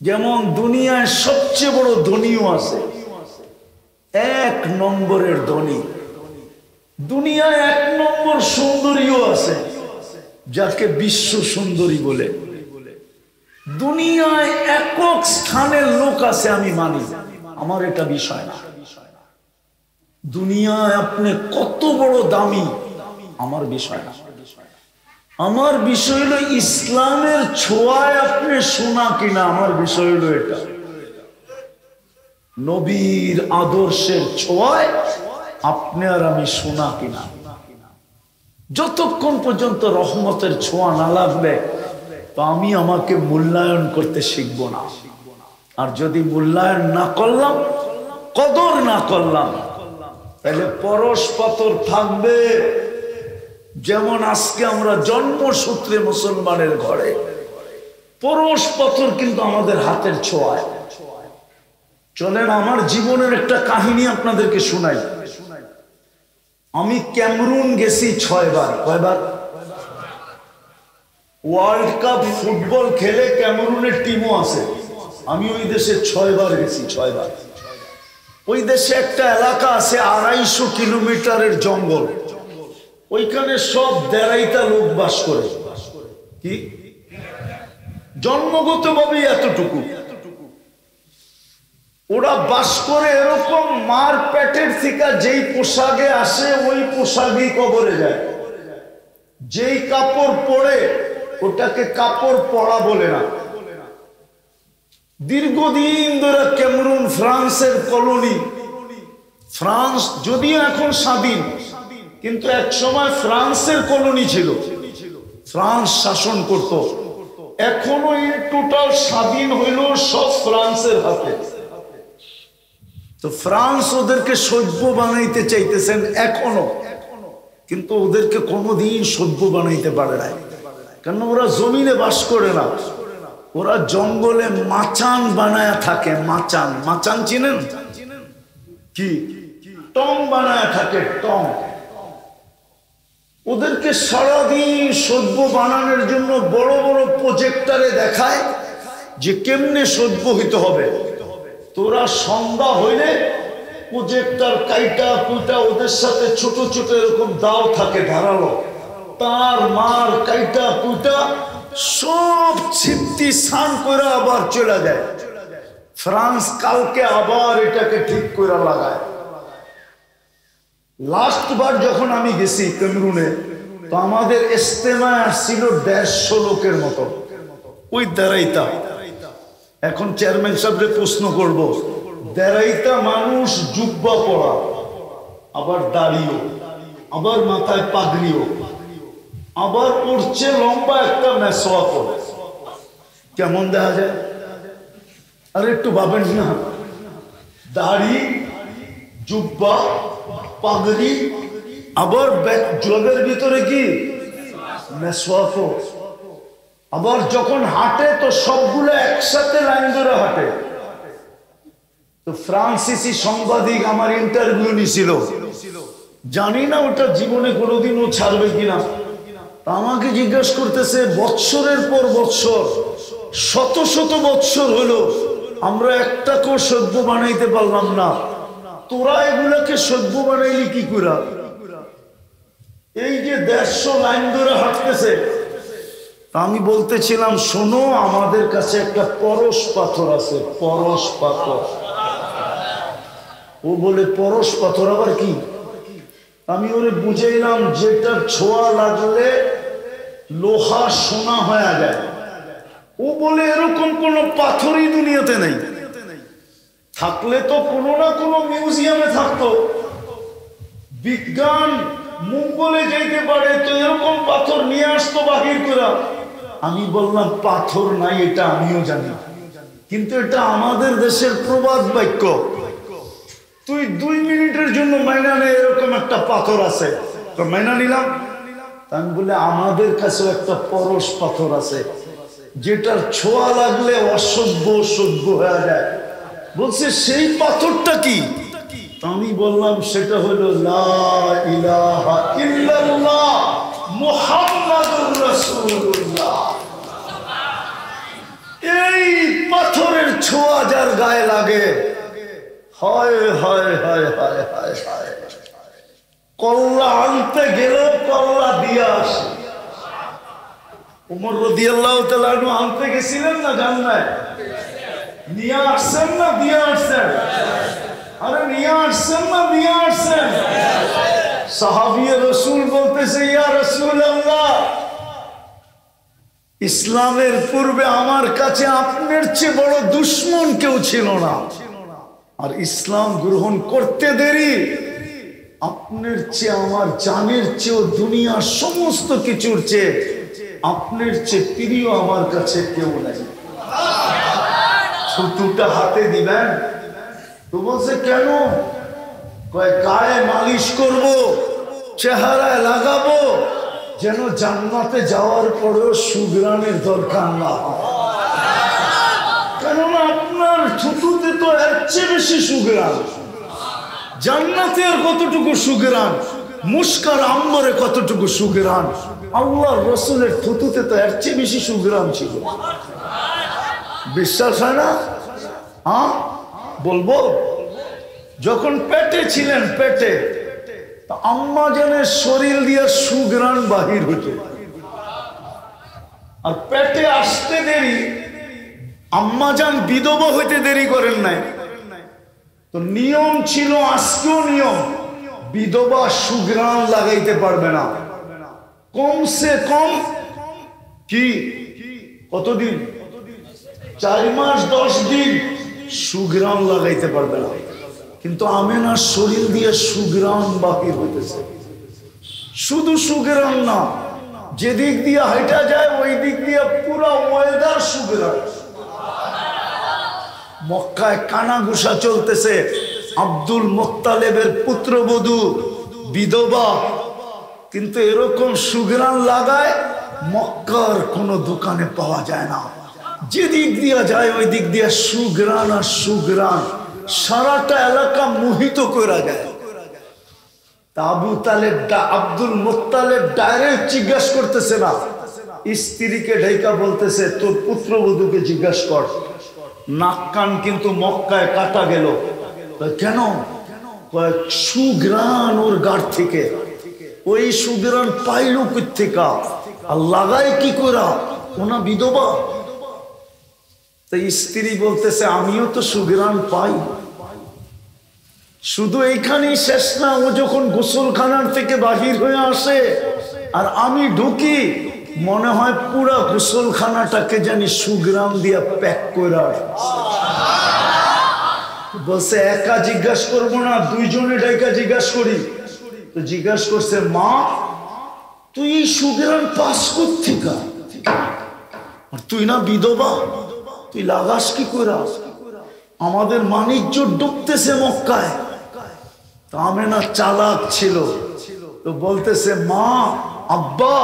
যেমন দুনিয়ায় সবচেয়ে বড় ধনীও আছে, 1 নম্বরের ধনী। দুনিয়ায় 1 নম্বর সুন্দরীও আছে, যাকে বিশ্ব সুন্দরী বলে। দুনিয়ায় একক স্থানের লোক আছে, আমি মানি, আমার এটা বিষয় না। দুনিয়ায় আপনি কত বড় দামি আমার বিষয় না। আমার বিষয় হলো ইসলামের ছোঁয়ায় আপনি শোনা কিনা, আমার বিষয় হলো এটা। নবীর আদর্শের ছোঁয়ায় আপনি আর আমি শোনা কিনা। যতক্ষণ পর্যন্ত রহমতের ছোঁয়া না লাগবে, তো আমি আমাকে মূল্যায়ন করতে শিখবো না। আর যদি মূল্যায়ন না করলাম, কদর না করলাম, তাহলে পরশ পাথর থাকবে। যেমন আজকে আমরা জন্মসূত্রে মুসলমানের ঘরে, পরশ পাথর কিন্তু আমাদের হাতের ছোঁয়ায়। চলেন আমার জীবনের একটা কাহিনী আপনাদেরকে শোনাই। আমি ক্যামেরুন গেছি 6 বার। কয়বার? ওয়ার্ল্ড কাপ ফুটবল খেলে ক্যামেরুনের টিমও আছে। আমি ওই দেশে 6 বার গেছি, 6 বার। ওই দেশে একটা এলাকা আছে 250 কিলোমিটারের জঙ্গল, ওইখানে সব দেড়াইতা লোক বাস করে। কি জন্মগতভাবেই এতটুকু। ওরা বাস করে এরকম, মার পেটের থেকে যেই পোশাকে আসে ওই পোশাকই কবরে যায়। যেই কাপড় পরে ওটাকে কাপড় পরা বলে না। দীর্ঘদিন ধরে ক্যামেরুন ফ্রান্সের কলোনি। ফ্রান্স যদিও এখন স্বাধীন, কিন্তু এক সময় ফ্রান্সের কলোনি ছিল, ফ্রান্স শাসন করত। এখনো ইন টোটাল স্বাধীন হইল সব ফ্রান্সের হাতে। তো ফ্রান্স ওদেরকে সভ্য বানাইতে চাইতেছেন এখনো, কিন্তু ওদেরকে কোনোদিন সভ্য বানাইতে পারে না। কেন? ওরা জমিনে বাস করে না, ওরা জঙ্গলে মাচান বানায় থাকে। মাচান, মাচান চিনেন কি? টং বানায় থাকে, টং। ওদেরকে সারাদিন সভ্য বানানোর জন্য বড় বড় প্রজেক্টরে দেখায় যে কেমনে সভ্য হইতে হবে। তোরা সন্ধ্যা হইলে প্রজেক্টর কাইটা কুইটা ওদের সাথে ছোট ছোট এরকম দাও থাকে ধারালো, তার মার কাইটা কুইটা সব ছিপটি স্নান করে আবার চলে যায়। ফ্রান্স কালকে আবার এটাকে ঠিক করে লাগায়। লাস্ট বার যখন আমি গেছি ক্যামেরুনে, তো আমাদের ইজতেমা ছিল 150 লোকের মতো, ওই দাঁড়াইতা। এখন চেয়ারম্যান সাহেবকে প্রশ্ন করব, দাঁড়াইতা মানুষ জুব্বা পরা, আবার দাড়িও, আবার মাথায় পাগড়িও, আবার উঠছে লম্বা একটা মেসোয়া করে। কেমন দেখা যায়? আর একটু ভাবেন না, দাড়ি, জুব্বা, পাগড়ি, আবার জবের ভিতরে কি মেসোয়া। আবার যখন হাঁটে তো সবগুলো একসাথে লাইন ধরে হাঁটে। তো ফ্রান্সিসি সাংবাদিক আমার ইন্টারভিউ নিছিল, জানি না ওটা জীবনে কোনোদিনও ছাড়বে কিনা। আমাকে জিজ্ঞাসা করতেছে, বৎসরের পর বৎসর, শত শত বৎসর হলো আমরা একটাকেও সভ্য বানাইতে পারলাম না, তোরা এগুলাকে সভ্য বানাইলি কি করে? এই যে 150 লাইন ধরে হাঁটতেছে। আমি বলতেছিলাম, শোনো, আমাদের কাছে একটা পরশ পাথর আছে, পরশ পাথর। ও বলে পরশ পাথর আবার কি? আমি ওরে বুঝাইলাম, যেটা ছোঁয়া লাগলে লোহা সোনা হয়ে যায়। ও বলে এরকম কোন পাথরই দুনিয়াতে নেই, থাকলে তো কোনো না কোনো মিউজিয়ামে থাকতো। বিজ্ঞান মঙ্গলে যাইতে পারে, তো এরকম পাথর নিয়ে আসতো বাহির করে। আমি বললাম, পাথর নাই এটা আমিও জানি, কিন্তু এটা আমাদের দেশের প্রবাদ বাক্য। তুই 2 মিনিটের জন্য মাইনা নে, এরকম একটা পাথর আছে, তো মাইনা নিলাম। আমি বলে, আমাদের কাছে একটা পরশ পাথর আছে, যেটার ছোঁয়া লাগলে অসভ্য সভ্য হয়ে যায়। বলছে, সেই পাথরটা কি? আমি বললাম, সেটা হলো লা ইলাহা ইল্লাল্লাহ মুহাম্মাদুর রাসূলুল্লাহ। এই পাথরের ছোঁয়া যার গায়ে লাগে, হায় হায় হায় হায় হায় হায়, কল্লা আনতে গেলেও কল্লা দিয়ে আসে। ওমর রাদিয়াল্লাহু তাআলা আনতে গেছিলেন না, জান্নাত নিয়ে আসছেন না দিয়ে আসছেন? আরে নিয়ে আসছেন না দিয়ে আসছেন? সাহাবিয়ে রাসূল বলতেছে, ইয়া রাসূলুল্লাহ, ইসলামের পূর্বে আমার কাছে আপনার চেয়ে বড় দুশমন কেউ ছিল না, আর ইসলাম গ্রহণ করতে দেরি আপনার চেয়ে, আমার জানের চেয়েও, দুনিয়ার সমস্ত কিছুর চেয়ে আপনার চেয়ে প্রিয় আমার কাছে কেউ নাই। ছুটুটা হাতে দিবেন তো বলছে, কেন? কয়, গায়ে মালিশ করব, চেহারায় লাগাবো, যেন জান্নাতে যাওয়ার পরেও সুঘ্রাণের দরকার না হয়। কেননা আপনার থুতুতে তো এর চেয়ে বেশি সুঘ্রাণ, জান্নাতে আর কতটুকু সুঘ্রাণ, মুস্কার আম্বরে কতটুকু সুঘ্রাণ, আল্লাহর রাসূলের থুতুতে তো এর চেয়ে বেশি সুঘ্রাণ ছিল। বিশ্বাস হয় না? হ্যাঁ বলবো, যখন পেটে ছিলেন, পেটে আম্মা জানের শরীর দিয়ে সুঘ্রাণ বাহির হতো। আর পেটে আসতে দেরি, আম্মাজান বিধবা হইতে দেরি করেন নাই। তো নিয়ম ছিল, আজকেও নিয়ম, বিধবা সুঘ্রাণ লাগাইতে পারবে না কমসে কম কি কতদিন, 4 মাস 10 দিন সুঘ্রাণ লাগাইতে পারবে না। কিন্তু আমেনার শরীর দিয়ে সুঘ্রাণ বাহির হইতেছে। শুধু সুঘ্রাণ না, যেদিক দিয়ে হাইটা যায় ওই দিক দিয়ে পুরো ওয়েদার সুঘ্রাণ। মক্কায় কানাঘুষা চলতেছে। আব্দুল মুত্তালিবের পুত্রবধূ বিধবা, কিন্তু এরকম সুঘ্রাণ লাগায় মক্কার কোনো দোকানে পাওয়া যায় না। যেদিক দিয়ে যায় ওই দিক দিয়ে সুঘ্রাণ আর সুঘ্রাণ, সারাটা এলাকা মোহিত করা যায়। Abu Taleb, Abdul Muttalib direct জিজ্ঞাসা করতেছে না, স্ত্রীকে ঢাইকা বলতেছে তোর পুত্রবধূকে জিজ্ঞাসা কর। নাক কান কিন্তু মক্কায় কাটা গেল। কেন? সুঘ্রাণ ওর গাড় থেকে। ওই সুঘ্রাণ পাইল কোত্থেকে আর লাগায় কি করা? ওনা বিধবা। তাই স্ত্রী বলতেছে আমিও তো সুঘ্রাণ পাই। শুধু এইখানেই শেষ না, ও যখন গোসলখানার থেকে বাহির হয়ে আসে আর আমি ঢুকি, মনে হয় পুরা গোসলখানাটাকে জানি সুঘ্রাণ দিয়া প্যাক করে। বলছে একা জিজ্ঞাসা করবো না, দুইজনে ডাইকা জিজ্ঞাসা করি। তো জিজ্ঞাসা করছে মা তুই এই সুঘ্রাণ পাস কোত্থেকে? তুই না বিধবা, তুই লাগাস কি করে? আমাদের মানিজ্য ডুবতেছে মক্কায়। আমেনা চালাক ছিল, তো বলতেছে মা আব্বা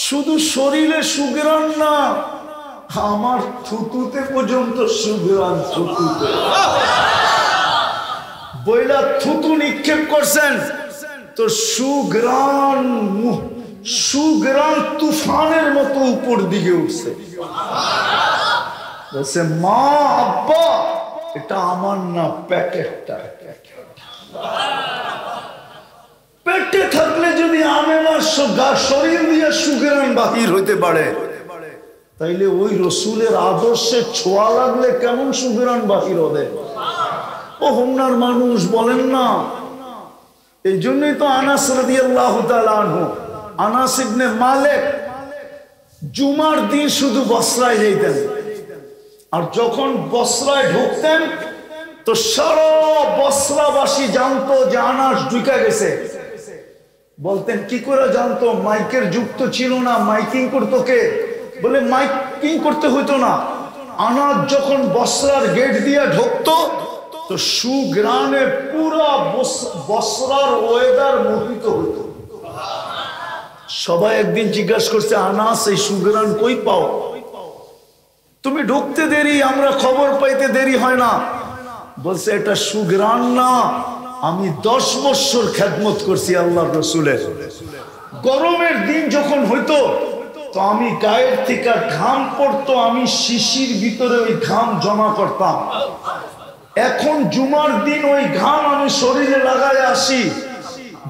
শুধু শরীরে সুঘ্রাণ না, আমার থুতুতে পর্যন্ত সুঘ্রাণ। থুতুতে বইলা থুতু নিক্ষেপ করছেন, তো সুঘ্রাণ সুঘ্রাণ তুফানের মতো উপর দিকে উঠছে। বলছে মা আব্বা এটা আমার না, প্যাকেটটা। পেটে থাকলে যদি আমেনার শরীর দিয়ে সুঘ্রাণ বাহির হইতে পারে, তাইলে ওই রসুলের আদর্শে ছোঁয়া লাগলে কেমন সুঘ্রাণ বাহির হবে? ও হোমনার মানুষ বলেন না। এই জন্যই তো আনাস রাদিয়াল্লাহু তাআলা আনহু, আনাস ইবনে মালিক জুমার দিন শুধু বসরায় যাইতেন। আর যখন বসরায় ঢুকতেন তো সারা বসরাবাসী জানতো যে আনাস ঢুকে গেছে। বলতেন কি করে জানতো? মাইকের যুগ তো ছিল না, মাইকিং করতো কে? বলে মাইকিং করতে হইতো না। আনাস যখন বসরার গেট দিয়ে ঢুকতো তো সুঘ্রাণে পুরা বসরার ওয়েদার মোহিত হইতো। সবাই একদিন জিজ্ঞাসা করছে আনাস এই সুঘ্রাণ কই পাও? তুমি ঢুকতে দেরি, আমরা খবর পাইতে দেরি হয় না। বলছে এটা সুঘ্রাণ না, আমি 10 বছর খেদমত করছি আল্লাহর রসুলের। গরমের দিন যখন হইতো তো আমি গায়ের থেকে ঘাম পড়তো, আমি শিশির ভিতরে ওই ঘাম জমা করতাম। এখন জুমার দিন ওই ঘাম আমি শরীরে লাগাই আসি,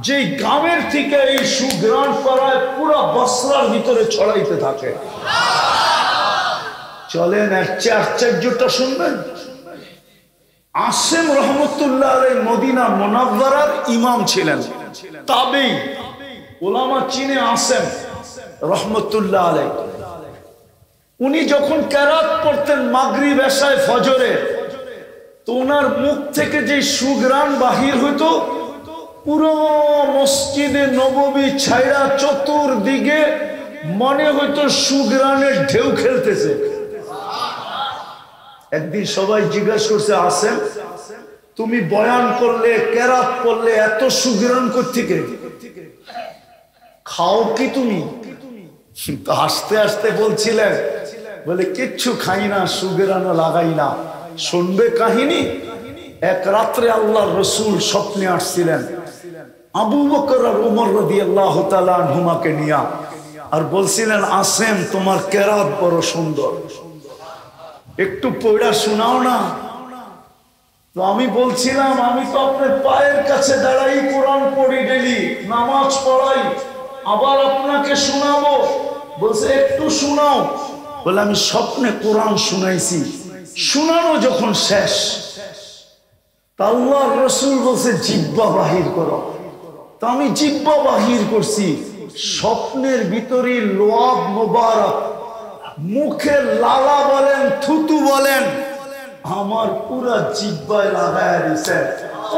যে ঘামের থেকে এই সুঘ্রাণ করায় পুরো বসরার ভিতরে ছড়াইতে থাকে। চলেন আশ্চর্যটা শুনবেন। আসেম রহমতুল্লাহ আলাইহি মদিনা মুনাওয়ারার ইমাম ছিলেন, তাবেঈ উলামা চিনে আসেম রহমতুল্লাহ আলাইহি। উনি যখন কেরাত পড়তেন মাগরিব এশায় ফজরে, তো ওনার মুখ থেকে যে সুঘ্রাণ বাহির হইতো পুরো মসজিদে নববী ছাইরা চতুর্দিকে মনে হইতো সুঘ্রাণের ঢেউ খেলতেছে। একদিন সবাই জিজ্ঞাসা করছে আসেম তুমি বয়ান করলে কেরাত পড়লে এত সুঘ্রাণ কোত্থেকে? খাও কি তুমি? আস্তে আস্তে বলছিলেন, বলে কিচ্ছু খাই না, সুঘ্রাণ লাগাই না। শুনবে কাহিনী। এক রাত্রে আল্লাহর রসুল স্বপ্নে আসছিলেন আবু বকর আর ওমর রাদিয়াল্লাহু তাআলা আনহুমাকে নিয়া, আর বলছিলেন আসেম তোমার কেরাত বড় সুন্দর, একটু পড়া শোনাও না। তো আমি বলছিলাম আমি তো আপনার পায়ের কাছে দাঁড়াই কোরআন পড়ি, ডেলি নামাজ পড়াই, আবার আপনাকে শোনাবো? বলছে একটু শোনাও। বলে আমি স্বপ্নে কোরআন শুনাইছি। শোনানো যখন শেষ, আল্লাহর রাসূল বলছে জিহ্বা বাহির করো। তো আমি জিহ্বা বাহির করছি। স্বপ্নের ভিতরে লোয়াব মোবারক, মুখে লালা বলেন থুতু বলেন, আমার পুরা জিহ্বায় লাগায় দিছে।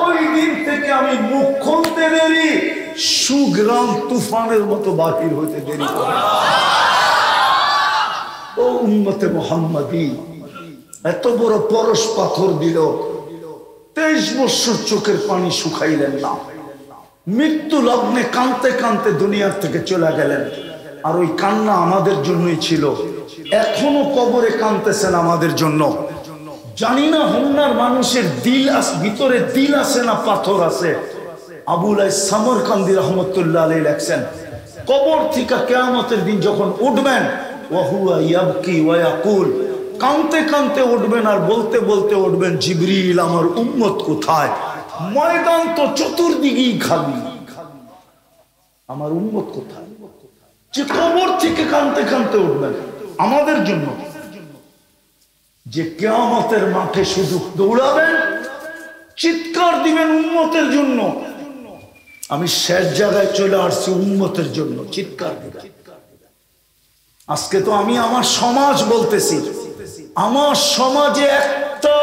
ওই দিন থেকে আমি মুখ খুলতে দেরি, সুগ্রাম তুফানের মতো বাহির হইতে দেরি করে। ও উম্মতে মুহাম্মাদি, এত বড় পরশ পাথর দিল, 23 বছর চোখের পানি শুকাইলেন না। মৃত্যু লগ্নে কাঁদতে কাঁদতে দুনিয়ার থেকে চলে গেলেন। আর ওই কান্না আমাদের জন্যই ছিল। এখনো কবরে কাঁদতেছেন আমাদের জন্য। জানি না হুন্নার মানুষের দিল ভিতরে দিল আছে না পাথর আছে। আবুল সামরকান্দি রহমতুল্লাহ আলাইহি লেখছেন, কবর থেকে কিয়ামতের দিন যখন উঠবেন, ওয়াহুয়া ইয়াবকি ওয়া ইয়াকুল, কাঁদতে কাঁদতে উঠবেন আর বলতে বলতে উঠবেন, জিবরিল আমার উম্মত কোথায়? ময়দান তো চতুর্দিকেই খালি, আমার উম্মত কোথায়? যে কবর থেকে কাঁদতে কাঁদতে উঠবেন আমাদের জন্য, যে কিয়ামতের মাঠে শুধু দৌড়াবেন, চিৎকার দিবেন উম্মতের জন্য। আমি শেষ জায়গায় চলে আসছি উম্মতের জন্য চিৎকার দিবেন। আজকে তো আমি আমার সমাজ বলতেছি, আমার সমাজে একটা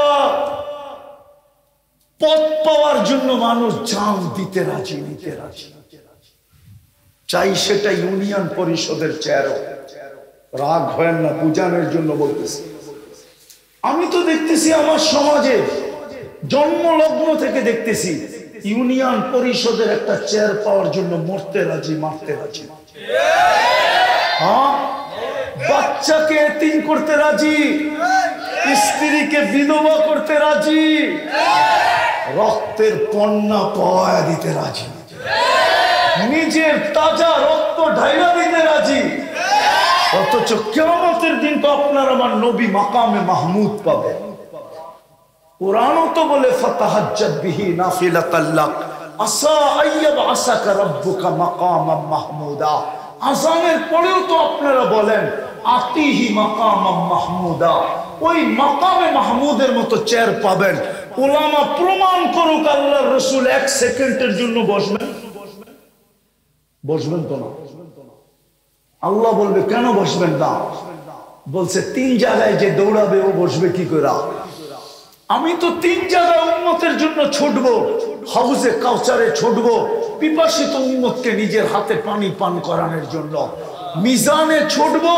পদ পাওয়ার জন্য মানুষ জান দিতে রাজি, নিতে রাজি, চাই সেটা ইউনিয়ন পরিষদের চেয়ারও। রাগ হয় না, বুঝানোর জন্য বলতেছি। আমি তো দেখতেছি আমার সমাজে জন্মলগ্ন থেকে দেখতেছি ইউনিয়ন পরিষদের একটা চেয়ার পাওয়ার জন্য মরতে রাজি, মারতে রাজি। হ্যাঁ, বাচ্চাকে এতিম করতে রাজি, স্ত্রীকে বিধবা করতে রাজি, রক্তের পণ্যা পাওয়া দিতে রাজি, নিজের তাজা রক্ত ঢাইলা দিতে রাজি। অথচ কিয়ামতের দিন তো আপনার আমার নবী মাকামে মাহমুদ পাবে। কুরআনও তো বলে ফাতাহাজ্জাত বিহি নাফিলাতাল লাক আসা আইয়াবআসাকা রাব্বুকা মাকামান মাহমুদা। আযানের পরেও তো আপনারা বলেন আতিহি মাকামান মাহমুদা, ওই মাকামে মাহমুদের মতো চেয়ার পাবেন। উলামা প্রমাণ করুক আল্লাহর রাসূল 1 সেকেন্ডের জন্য বসবেন? বসবেন তো না। আল্লাহ বলবে কেন বসবেন না? বলছে 3 জায়গায় যে দৌড়াবে ও বসবে কি করে? আমি তো 3 জায়গায় উম্মতের জন্য ছুটবো। হাউজে কাউসারে ছুটবো পিপাসিত উম্মতকে নিজের হাতে পানি পান করানোর জন্য। মিজানে ছুটবো,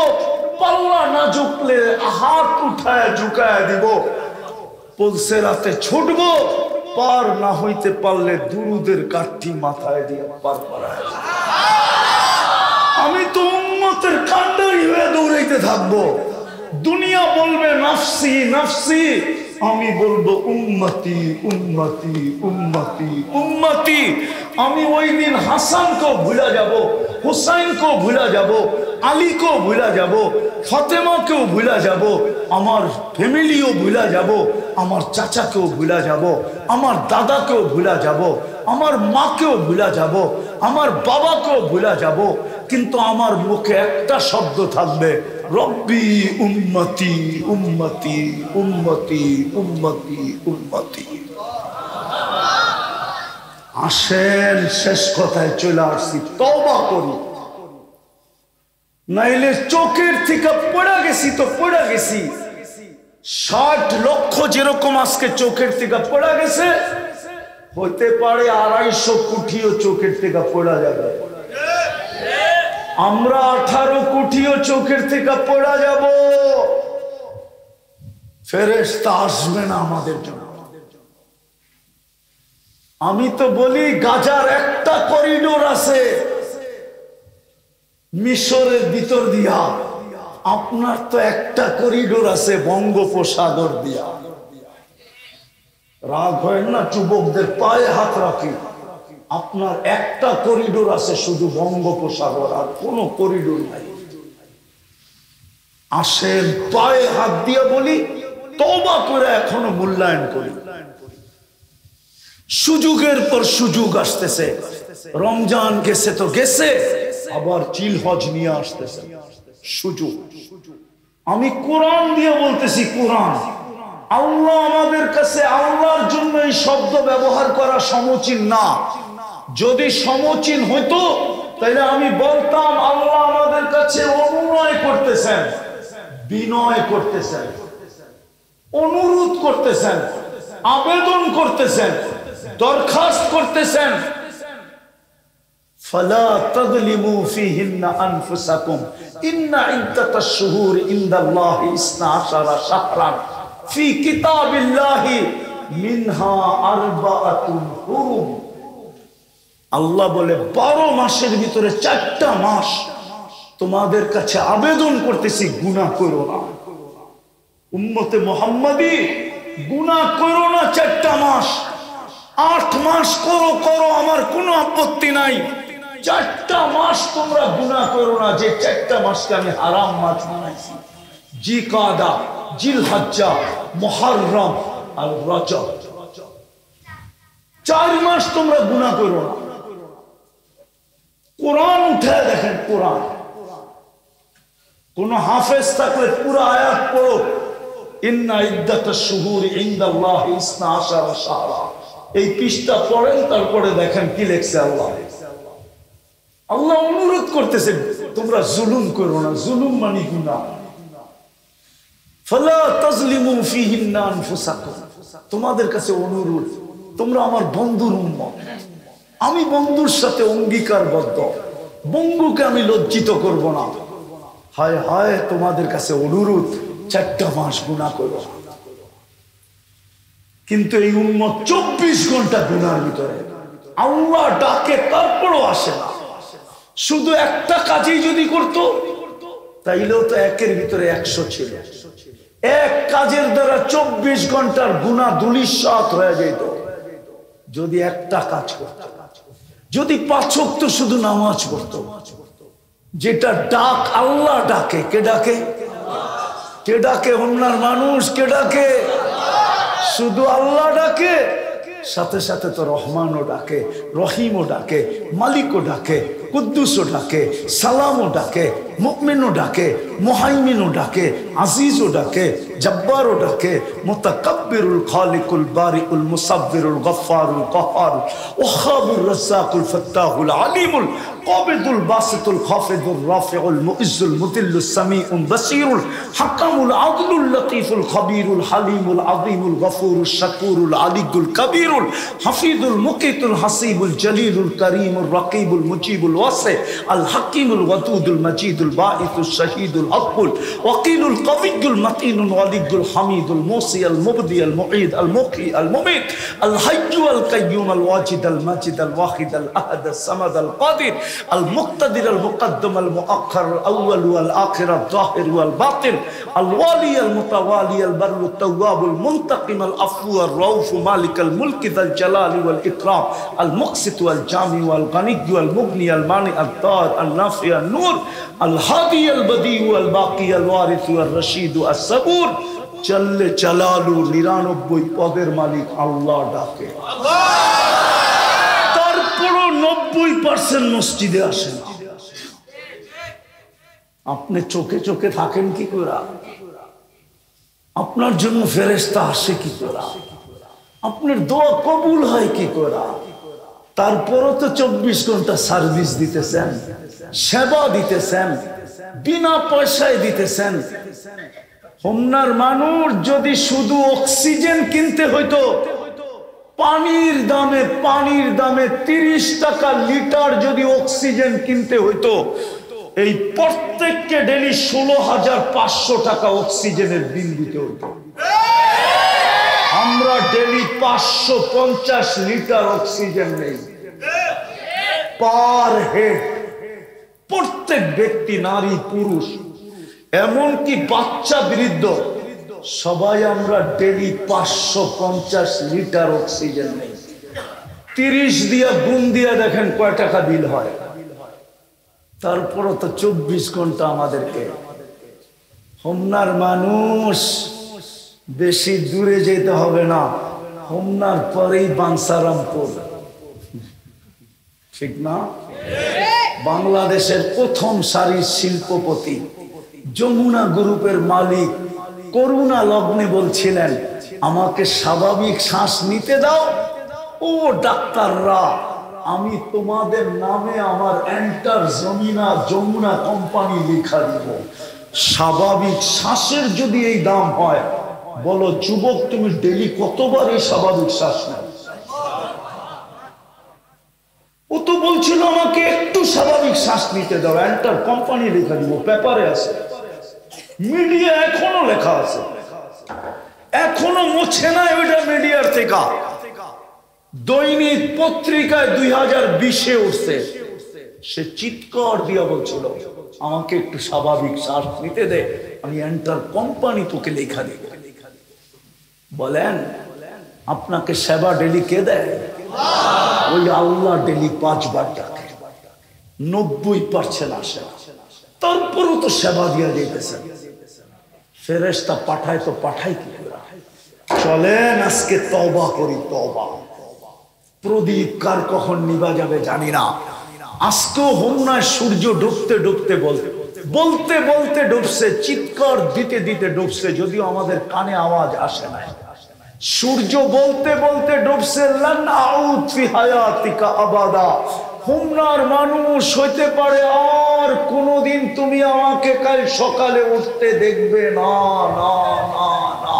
পাল্লা না ঝুঁকলে হাত উঠায় ঝুঁকায় দিব। পুলসেরাতে ছুটবো, পার না হইতে পারলে দুরুদের কাঠি মাথায় দিয়ে পার করায়। আমি তো উম্মতের কান্ডারি হয়ে দৌড়াইতে থাকবো। দুনিয়া বলবে নাফসি নাফসি, আমি বলবো উম্মতি উম্মতি উম্মতি উম্মতি। আমি ওই দিন হাসানকেও ভুলা যাব, হুসাইনকেও ভুলা যাব, আলীকেও ভুলা যাব, ফাতেমাকেও ভুলা যাব, আমার ফ্যামিলিও ভুলা যাব, আমার চাচাকেও ভুলা যাব, আমার দাদাকেও ভুলা যাব, আমার মাকেও ভুলা যাব, আমার বাবাকেও ভুলা যাব। কিন্তু আমার মুখে একটা শব্দ থাকবে, রব্বি উম্মতি উম্মতি উম্মতি উম্মতি উম্মতি। আসেন শেষ কথায় চলে আসছি, তওবা করি, নাইলে চোখের থেকে পড়ে গেছি তো পড়ে গেছি। 60 লক্ষ যেরকম আজকে চোখের থেকে পড়ে গেছে, হতে পারে 250 কোটিও চোখের থেকে পড়া যাবে। আমরা 18 কোটিও চোখের থেকে পড়া যাব। ফেরেশতা আসবে না আমাদের জন্য। আমি তো বলি গাজার একটা করিডোর আছে মিশরের ভিতর দিয়া, আপনার তো একটা করিডোর আছে বঙ্গোপসাগর দিয়া। রাগ হয় না, যুবকদের পায়ে হাত রাখি। আপনার একটা করিডোর আছে শুধু বঙ্গোপসাগর, আর কোনো করিডোর নাই। আসেন পায়ে হাত দিয়ে বলি, তওবা করে এখনো মূল্যায়ন করি। সুযোগের পর সুযোগ আসতেছে। রমজান গেছে তো গেছে, আবার চিল হজ নিয়ে আসতেছে। সুযোগ। আমি কোরআন দিয়ে বলতেছি, কোরআন। আল্লাহ আমাদের কাছে, আল্লাহর জন্য এই শব্দ ব্যবহার করা সমীচীন না। যদি সমীচীন হইতো তাহলে আমি বলতাম আল্লাহ আমাদের কাছে অনুনয় করতেছেন, বিনয় করতেছেন, অনুরোধ করতেছেন, আবেদন করতেছেন, দরখাস্ত করতেছেন। ফালা তাযলিমু ফীহিন্না আনফুসাকুম ইন্না ইদ্দাতাশ শুহুর ইনদাল্লাহি 12 শাহরান ফি কিতাবিল্লাহি মিনহা আরবাআতুন হুরুম। আল্লাহ বলে 12 মাসের ভিতরে 4টা মাস তোমাদের কাছে আবেদন করতেছি, গুনাহ করো না। উম্মতে মুহাম্মাদি, গুনাহ করো না 4টা মাস। 8 মাস করো, আমার কোনো আপত্তি নাই। 4টা মাস তোমরা গুনাহ করো না, যে 4টা মাসকে আমি হারাম মাস বানাইছি। জিকাদা, জিলহজ্জা, মুহররম আর রজব। 4 মাস তোমরা গুনাহ করো না। কোরআন উঠে দেখেন, কোরআন। কোন হাফেজ থাকলে পুরো আয়াত পড়ো, ইন্না ইদ্দাতাশ শুহুরি ইনদাল্লাহি 12 শাহরা। এই পৃষ্ঠা পড়েন, তারপরে দেখেন কি লেখছে আল্লাহ। আল্লাহ অনুরোধ করতেছে তোমরা জুলুম করো না। জুলুম মানে গুনাহ। ফালা তাযলিমু ফীহিন্না আনফুসাকুম। তোমাদের কাছে অনুরোধ, তোমরা আমার বন্ধুর উম্মত, আমি বন্ধুর সাথে অঙ্গীকারবদ্ধ, বন্ধুকে আমি লজ্জিত করব না। হায় হায়, তোমাদের কাছে অনুরোধ, 4টা মাস গুনাহ করো। কিন্তু এই উম্মত 24 ঘন্টা গুনার ভিতরে। আল্লাহ ডাকে, তারপরও আসে না। শুধু একটা কাজই যদি করতো তাইলেও তো 1-এর ভিতরে 100 ছিল। এক কাজের দ্বারা 24 ঘন্টার গুনাহ ধূলিসাৎ হয়ে যেত যদি একটা কাজ করত। যদি 5 ওয়াক্ত শুধু নামাজ পড়তো, যেটা ডাক, আল্লাহ ডাকে। কে ডাকে? কে ডাকে? অন্যার মানুষ কে ডাকে? শুধু আল্লাহ ডাকে, সাথে সাথে তো রহমানও ডাকে, রহিমও ডাকে, মালিকও ডাকে, কুদ্দুসও ডাকে, সালামও ডাকে, মুমিনও ডাকে, মুহাইমিনও ডাকে, আজিজও ডাকে, জব্বারও ডাকে, মুতাকাব্বিরুল খালিকুল বারিউল মুসাব্বিরুল গফফারুল কাহ্হার ওয়াহাবুর রাজ্জাকুল ফাত্তাহুল আলিমুল কাবিদুল বাসিতুল খাফিদুর রাফিউল মুইজ্জুল মুদিল্লুস সামিউল বাসীরুল হাকামুল আদলুল লতীফুল খবীরুল হালিমুল আযীমুল গফুরুশ শাকুরুল আলিয়ুল কবীরুল হাফিজুল মুকিতুল হাসিবুল জলিলুল করিমুর রকিবুল মুজিবুল ওয়াসি আল হাকিমুল ওয়াদুদুল মজিদুল বাঈসুশ শাহীদুল হকুল ওয়াকিলুল কবিয়ুল মতিনুল ওয়ালিয়ুল হামিদুল মুসি আল মুবদি আল মুঈদ আল মুকি আল মুমিত আল হাইয়্যু আল কাইয়্যুম আল ওয়াজিদ আল মাজিদ আল ওয়াহিদ আল আহাদ আল সামাদ আল কাদির আল মুক্তাদির আল মুকদ্দম আল মুআক্খার আল আউয়াল ওয়াল আখির আল যাহির ওয়াল বাতিন আল ওয়ালি আল মুতাওয়ালি আল বাররুত তাওয়াবুল মুনতাকিম আল আফু আর রাউফ মালিক আল মুলক যাল জালালি ওয়াল ইকরাম আল মুকসিত ওয়াল জামি ওয়াল গনি ওয়াল মুগনি আল মানি আল দার আল নাফি আল নূর আল হাদি আল বদি ওয়াল বাকি আল ওয়ারিস ওয়াল রশিদ আস সাবুর জল্লে জালালু 99 পদের মালিক আল্লাহ ডাকে। তারপরও 90% মসজিদে আসেন। আপনি চোখে চোখে থাকেন কি করে? আপনার জন্য ফেরেশতা আসে কি করে? আপনার দোয়া কবুল হয় কি করে? তারপরও তো 24 ঘন্টা সার্ভিস দিতেছেন, সেবা দিতেছেন, বিনা পয়সায় দিতেছেন। হোমনার মানুষ যদি শুধু অক্সিজেন কিনতে হইতো, পানির দামে 30 টাকা লিটার যদি অক্সিজেন কিনতে হইতো, এই প্রত্যেককে ডেলি 16,500 টাকা অক্সিজেনের বিল দিতে হতো। আমরা ডেলি 550 লিটার অক্সিজেন নেই পার হেড। প্রত্যেক ব্যক্তি, নারী পুরুষ, এমনকি বাচ্চা বৃদ্ধ, সবাই আমরা ডেলি 550 লিটার অক্সিজেন নেই। 30 দিয়া গুণ দিয়া দেখেন কয় টাকা বিল হয়। তারপরও তো 24 ঘন্টা আমাদেরকে। হোমনার মানুষ বেশি দূরে যেতে হবে না, হোমনার পরেই বাঞ্ছারামপুর, ঠিক না? বাংলাদেশের প্রথম সারির শিল্পপতি যমুনা গ্রুপের মালিক করুণা লগ্নে বলছিলেন, আমাকে স্বাভাবিক শ্বাস নিতে দাও। ও ডাক্তাররা, আমি তোমাদের নামে আমার এন্টার যমুনা কোম্পানি লেখা দিব। স্বাভাবিক শ্বাসের যদি এই দাম হয়, বলো যুবক, তুমি ডেলি কতবার এই স্বাভাবিক শ্বাস নাও? ও তো বলছিল আমাকে একটু স্বাভাবিক শ্বাস নিতে দাও, এন্টার কোম্পানি লেখা দিব, পেপারে আছে, মিডিয়া এখনো লেখা আছে, এখনো মুছে না ওইটা মিডিয়ার থেকে। দৈনিক পত্রিকায় 2020-এ উঠছে। সে চিৎকার দিয়া বলছিল, আমাকে একটু স্বাভাবিক শ্বাস নিতে দে, আমি এন্টার কোম্পানি তোকে লেখা দিব। বলেন, আপনাকে সেবা ডেলি কে দেয়? ওই আল্লাহ ডেলি 5 বার ডাকে, 90% আসে, তারপরও তো সেবা দিয়া যেতেছে। ফেরেশতা পাঠায় তো পাঠায় কি করে? চলেন আজকে তওবা করি, তওবা। প্রদীপ কার কখন নিভা যাবে জানি না। আজকেও হোমনায় সূর্য ডুবতে ডুবতে বলতে বলতে ডুবছে, চিৎকার দিতে দিতে ডুবছে, যদিও আমাদের কানে আওয়াজ আসে না। সূর্য বলতে বলতে ডুবছে, লান আউদ ফি হায়াতিকা আবাদা। হোমনার মানুষ হইতে পারে আর কোনদিন তুমি আমাকে কাল সকালে উঠতে দেখবে না, না না না।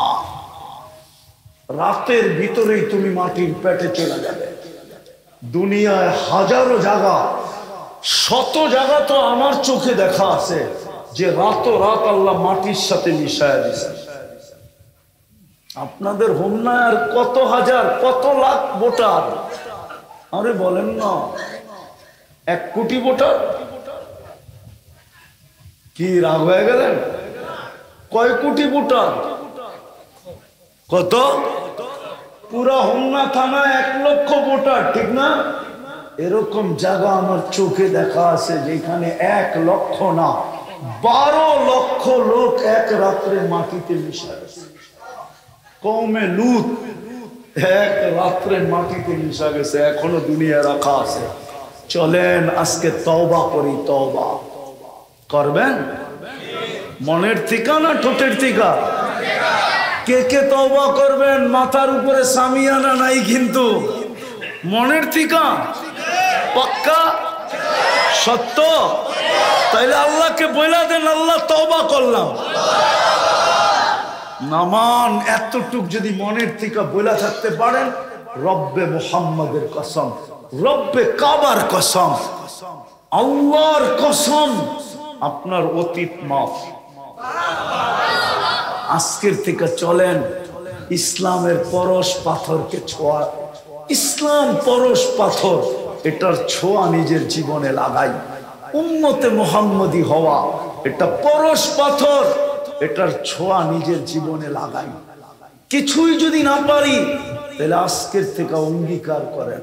রাতের ভিতরেই তুমি মাটির পেটে চলে যাবে। দুনিয়ায় হাজারো জায়গা, শত জায়গা তো আমার চোখে দেখা আছে যে রাত আল্লাহ মাটির সাথে মিশায়া দিছে। আপনাদের হোমনায় আর কত হাজার কত লাখ ভোটার? আরে বলেন না, 1 কোটি ভোটার। কি রাগ হয়ে গেলেন? কয় কোটি ভোটার? কত? পুরা হোমনা থানায় 1 লক্ষ ভোটার, ঠিক না? এরকম জায়গা আমার চোখে দেখা আছে যেখানে 1 লক্ষ না, 12 লক্ষ লোক এক রাত্রে মাটিতে মিশে গেছে। কওমে লূত এক রাত্রে মাটিতে মিশে গেছে, এখনো দুনিয়া রাখা আছে। চলেন আজকে তওবা করি, তওবা করবেন? মনের থিকা না ঠোঁটের থিকা? কে কে তওবা করবেন? মাথার উপরে সামিয়ানা নাই কিন্তু মনের থিকা পাক্কা সত্য? তাইলে আল্লাহকে বইলা দেন, আল্লাহ তওবা করলাম। নামান এতটুক যদি মনের থেকে বইলা থাকতে পারেন, রব্বে মুহাম্মাদের কসম, রব্বে কাবার কসম, আল্লাহর কসম, আপনার অতীত মাফ। আজকের থেকে চলেন ইসলামের পরশ পাথরকে ছোঁয়া। ইসলাম পরশ পাথর, এটার ছোঁয়া নিজের জীবনে লাগাই। উম্মতে মুহাম্মদী হওয়া এটা পরশ পাথর, এটার ছোঁয়া নিজের জীবনে লাগাই। কিছুই যদি না পারি, তাহলে আজকের থেকে অঙ্গীকার করেন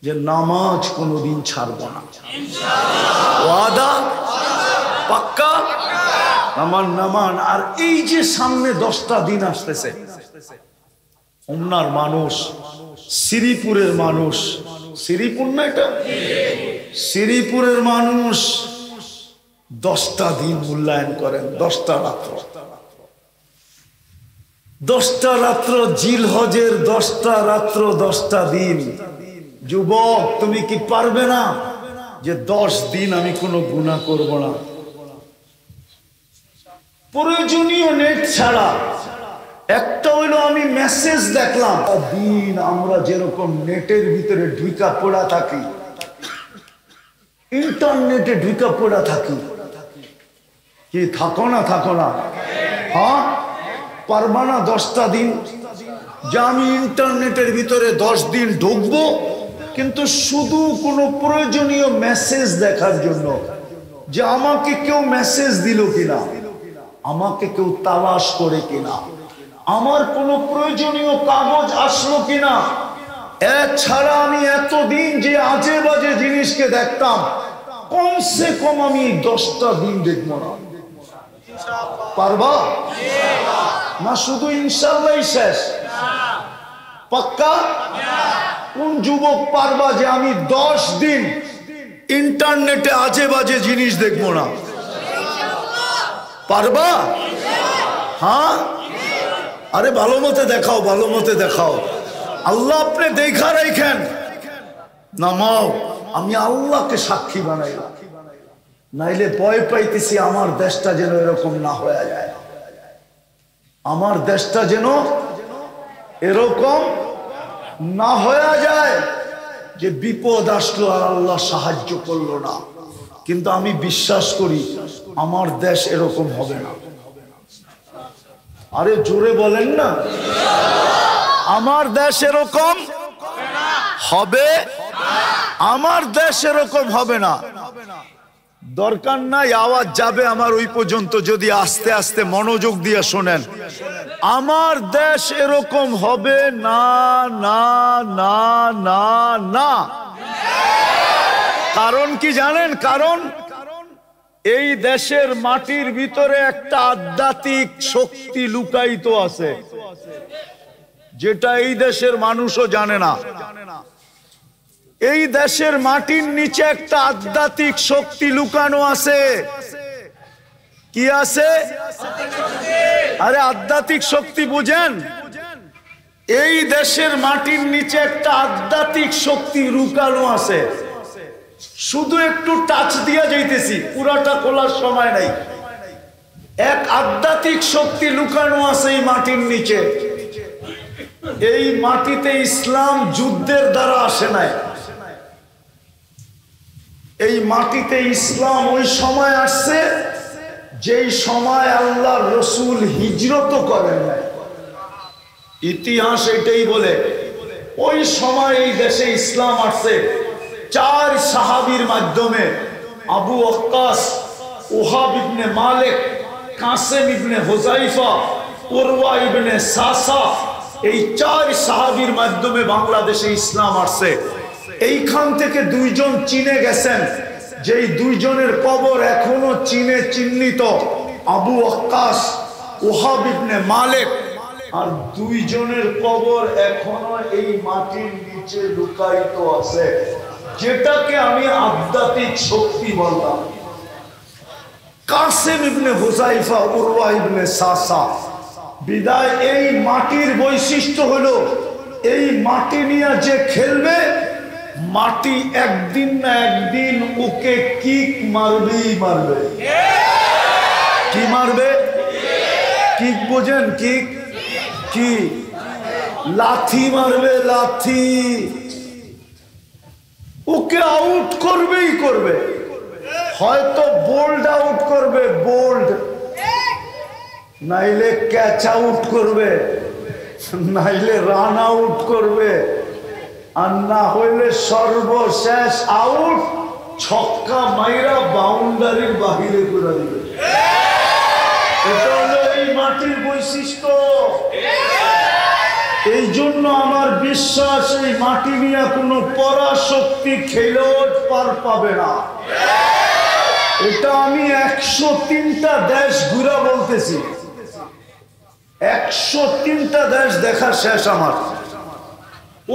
যে নামাজ কোনোদিন ছাড়ব না। ওয়াদা পাক্কা? নামান। আর এই যে সামনে 10টা দিন আসতেছে, হোমনার মানুষ, শ্রীপুরের মানুষ, শ্রীপুর না এটা, শ্রীপুরের মানুষ 10টা দিন মূল্যায়ন করেন। 10টা রাত্র, 10টা রাত্র জিলহজের 10টা রাত্র, 10টা দিন। যুবক, তুমি কি পারবে না যে 10 দিন আমি কোনো গুনাহ করব না? প্রয়োজনীয় নেট ছাড়া একটা হইলো আমি মেসেজ দেখলাম। দিন আমরা যেরকম নেটের ভিতরে ঢুকা পড়া থাকি, ইন্টারনেটে ঢুকা পড়া থাকি, কি থাকো না? হ্যাঁ, পারবা না 10টা দিন যে আমি ইন্টারনেটের ভিতরে 10 দিন ঢুকবো, কিন্তু শুধু কোনো প্রয়োজনীয় মেসেজ দেখার জন্য, যে আমাকে কেউ মেসেজ দিল কিনা, আমাকে কেউ তালাশ করে কিনা, আমার কোনো প্রয়োজনীয় কাগজ আসলো কিনা। এছাড়া আমি এতদিন যে আজে বাজে জিনিসকে দেখতাম, কমসে কম আমি 10টা দিন দেখবো না। পারবা না? শুধু ইনশাআল্লাহ শেষ? পাক্কা? কোন যুবক পারবা যে আমি 10 দিন ইন্টারনেটে আজে বাজে জিনিস দেখবো না? পারবা? হ্যাঁ, আরে ভালো মতে দেখাও, ভালো মতে দেখাও। আল্লাহ আপনি দেখা রাখেন। নামাও, আমি আল্লাহকে সাক্ষী বানাইলাম, নাইলে ভয় পাইতেছি আমার দেশটা যেন এরকম না হয়ে যায়, আমার দেশটা যেন এরকম না হয়ে যায় যে বিপদ আসলো আর আল্লাহ সাহায্য করলো না। কিন্তু আমি বিশ্বাস করি আমার দেশ এরকম হবে না। আরে জোরে বলেন না, আমার দেশ এরকম হবে, আমার দেশ এরকম হবে না। দরকার নাই আওয়াজ যাবে আমার ওই পর্যন্ত, যদি আস্তে আস্তে মনোযোগ দিয়ে শোনেন। আমার দেশ এরকম হবে না, না না না না। কারণ কি জানেন? কারণ এই দেশের মাটির ভিতরে একটা আধ্যাত্মিক শক্তি লুকায়িত আছে, যেটা এই দেশের মানুষও জানে না। এই দেশের মাটির নিচে একটা আধ্যাত্মিক শক্তি লুকানো আছে। কি আছে? আরে আধ্যাত্মিক শক্তি বুঝেন? এই দেশের মাটির নিচে একটা আধ্যাত্মিক শক্তি লুকানো আছে। শুধু একটু টাচ দিয়া যাইতেছি, পুরাটা খোলার সময় নাই। এক আধ্যাত্মিক শক্তি লুকানো আছে এই মাটির নিচে। এই মাটিতে ইসলাম যুদ্ধের দ্বারা আসে নাই, এই মাটিতে ইসলাম ওই সময় আসছে যেই সময় আল্লাহর রসুল হিজরত করেন নাই। ইতিহাস এটাই বলে ওই সময় এই দেশে ইসলাম আসছে 4 সাহাবীর মাধ্যমে। আবু ওয়াক্কাস, ওহাব ইবনে মালিক, কাসেম ইবনে হুযাইফা, উরওয়া ইবনে সাসা, এই 4 সাহাবীর মাধ্যমে বাংলাদেশে ইসলাম আসছে। এইখান থেকে 2 জন চীনে গেছেন, যেই 2 জনের কবর এখনো চীনে চিহ্নিত। আবু ওয়াক্কাস, ওহাব ইবনে মালিক, আর 2 জনের কবর এখনো এই মাটির নিচে লুকায়িত আছে, যেটাকে আমি আধ্যাত্মিক শক্তি বললাম। কাসেম ইবনে হুযাইফা, উরওয়া ইবনে সাসা। বিদায় এই মাটির বৈশিষ্ট্য হলো এই মাটি নিয়ে যে খেলবে, মাটি একদিন না একদিন ওকে কিক মারবেই মারবে। কি মারবে? কিক বোঝেন? কিক কি? লাথি মারবে, লাথি। ওকে আউট করবেই করবে। হয়তো বোল্ড আউট করবে, বোল্ড, নাইলে ক্যাচ আউট করবে, নাইলে রান আউট করবে, আর না হইলে সর্বশেষ আউট, ছক্কা মাইরা বাউন্ডারির বাহিরে করে দিবে। এটা হলো এই মাটির বৈশিষ্ট্য। এই জন্য আমার বিশ্বাস এই মাটি নিয়ে কোনো পরাশক্তি খেলেও পার পাবে না। এটা আমি 103টা দেশ ঘুরা বলতেছি, 103টা দেশ দেখা শেষ আমার।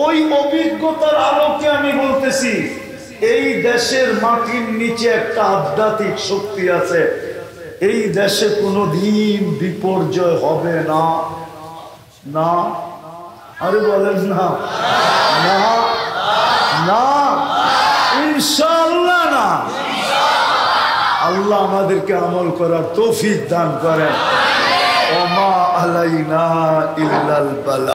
ওই অভিজ্ঞতার আলোকে আমি বলতেছি এই দেশের মাটির নিচে একটা আধ্যাত্মিক শক্তি আছে। এই দেশে কোনোদিন বিপর্যয় হবে না, না। আরে বলেন না, না না, ইনশাআল্লাহ না। আল্লাহ আমাদেরকে আমল করার তৌফিক দান করেন। ওমা আলাইনা ইল্লাল বালা।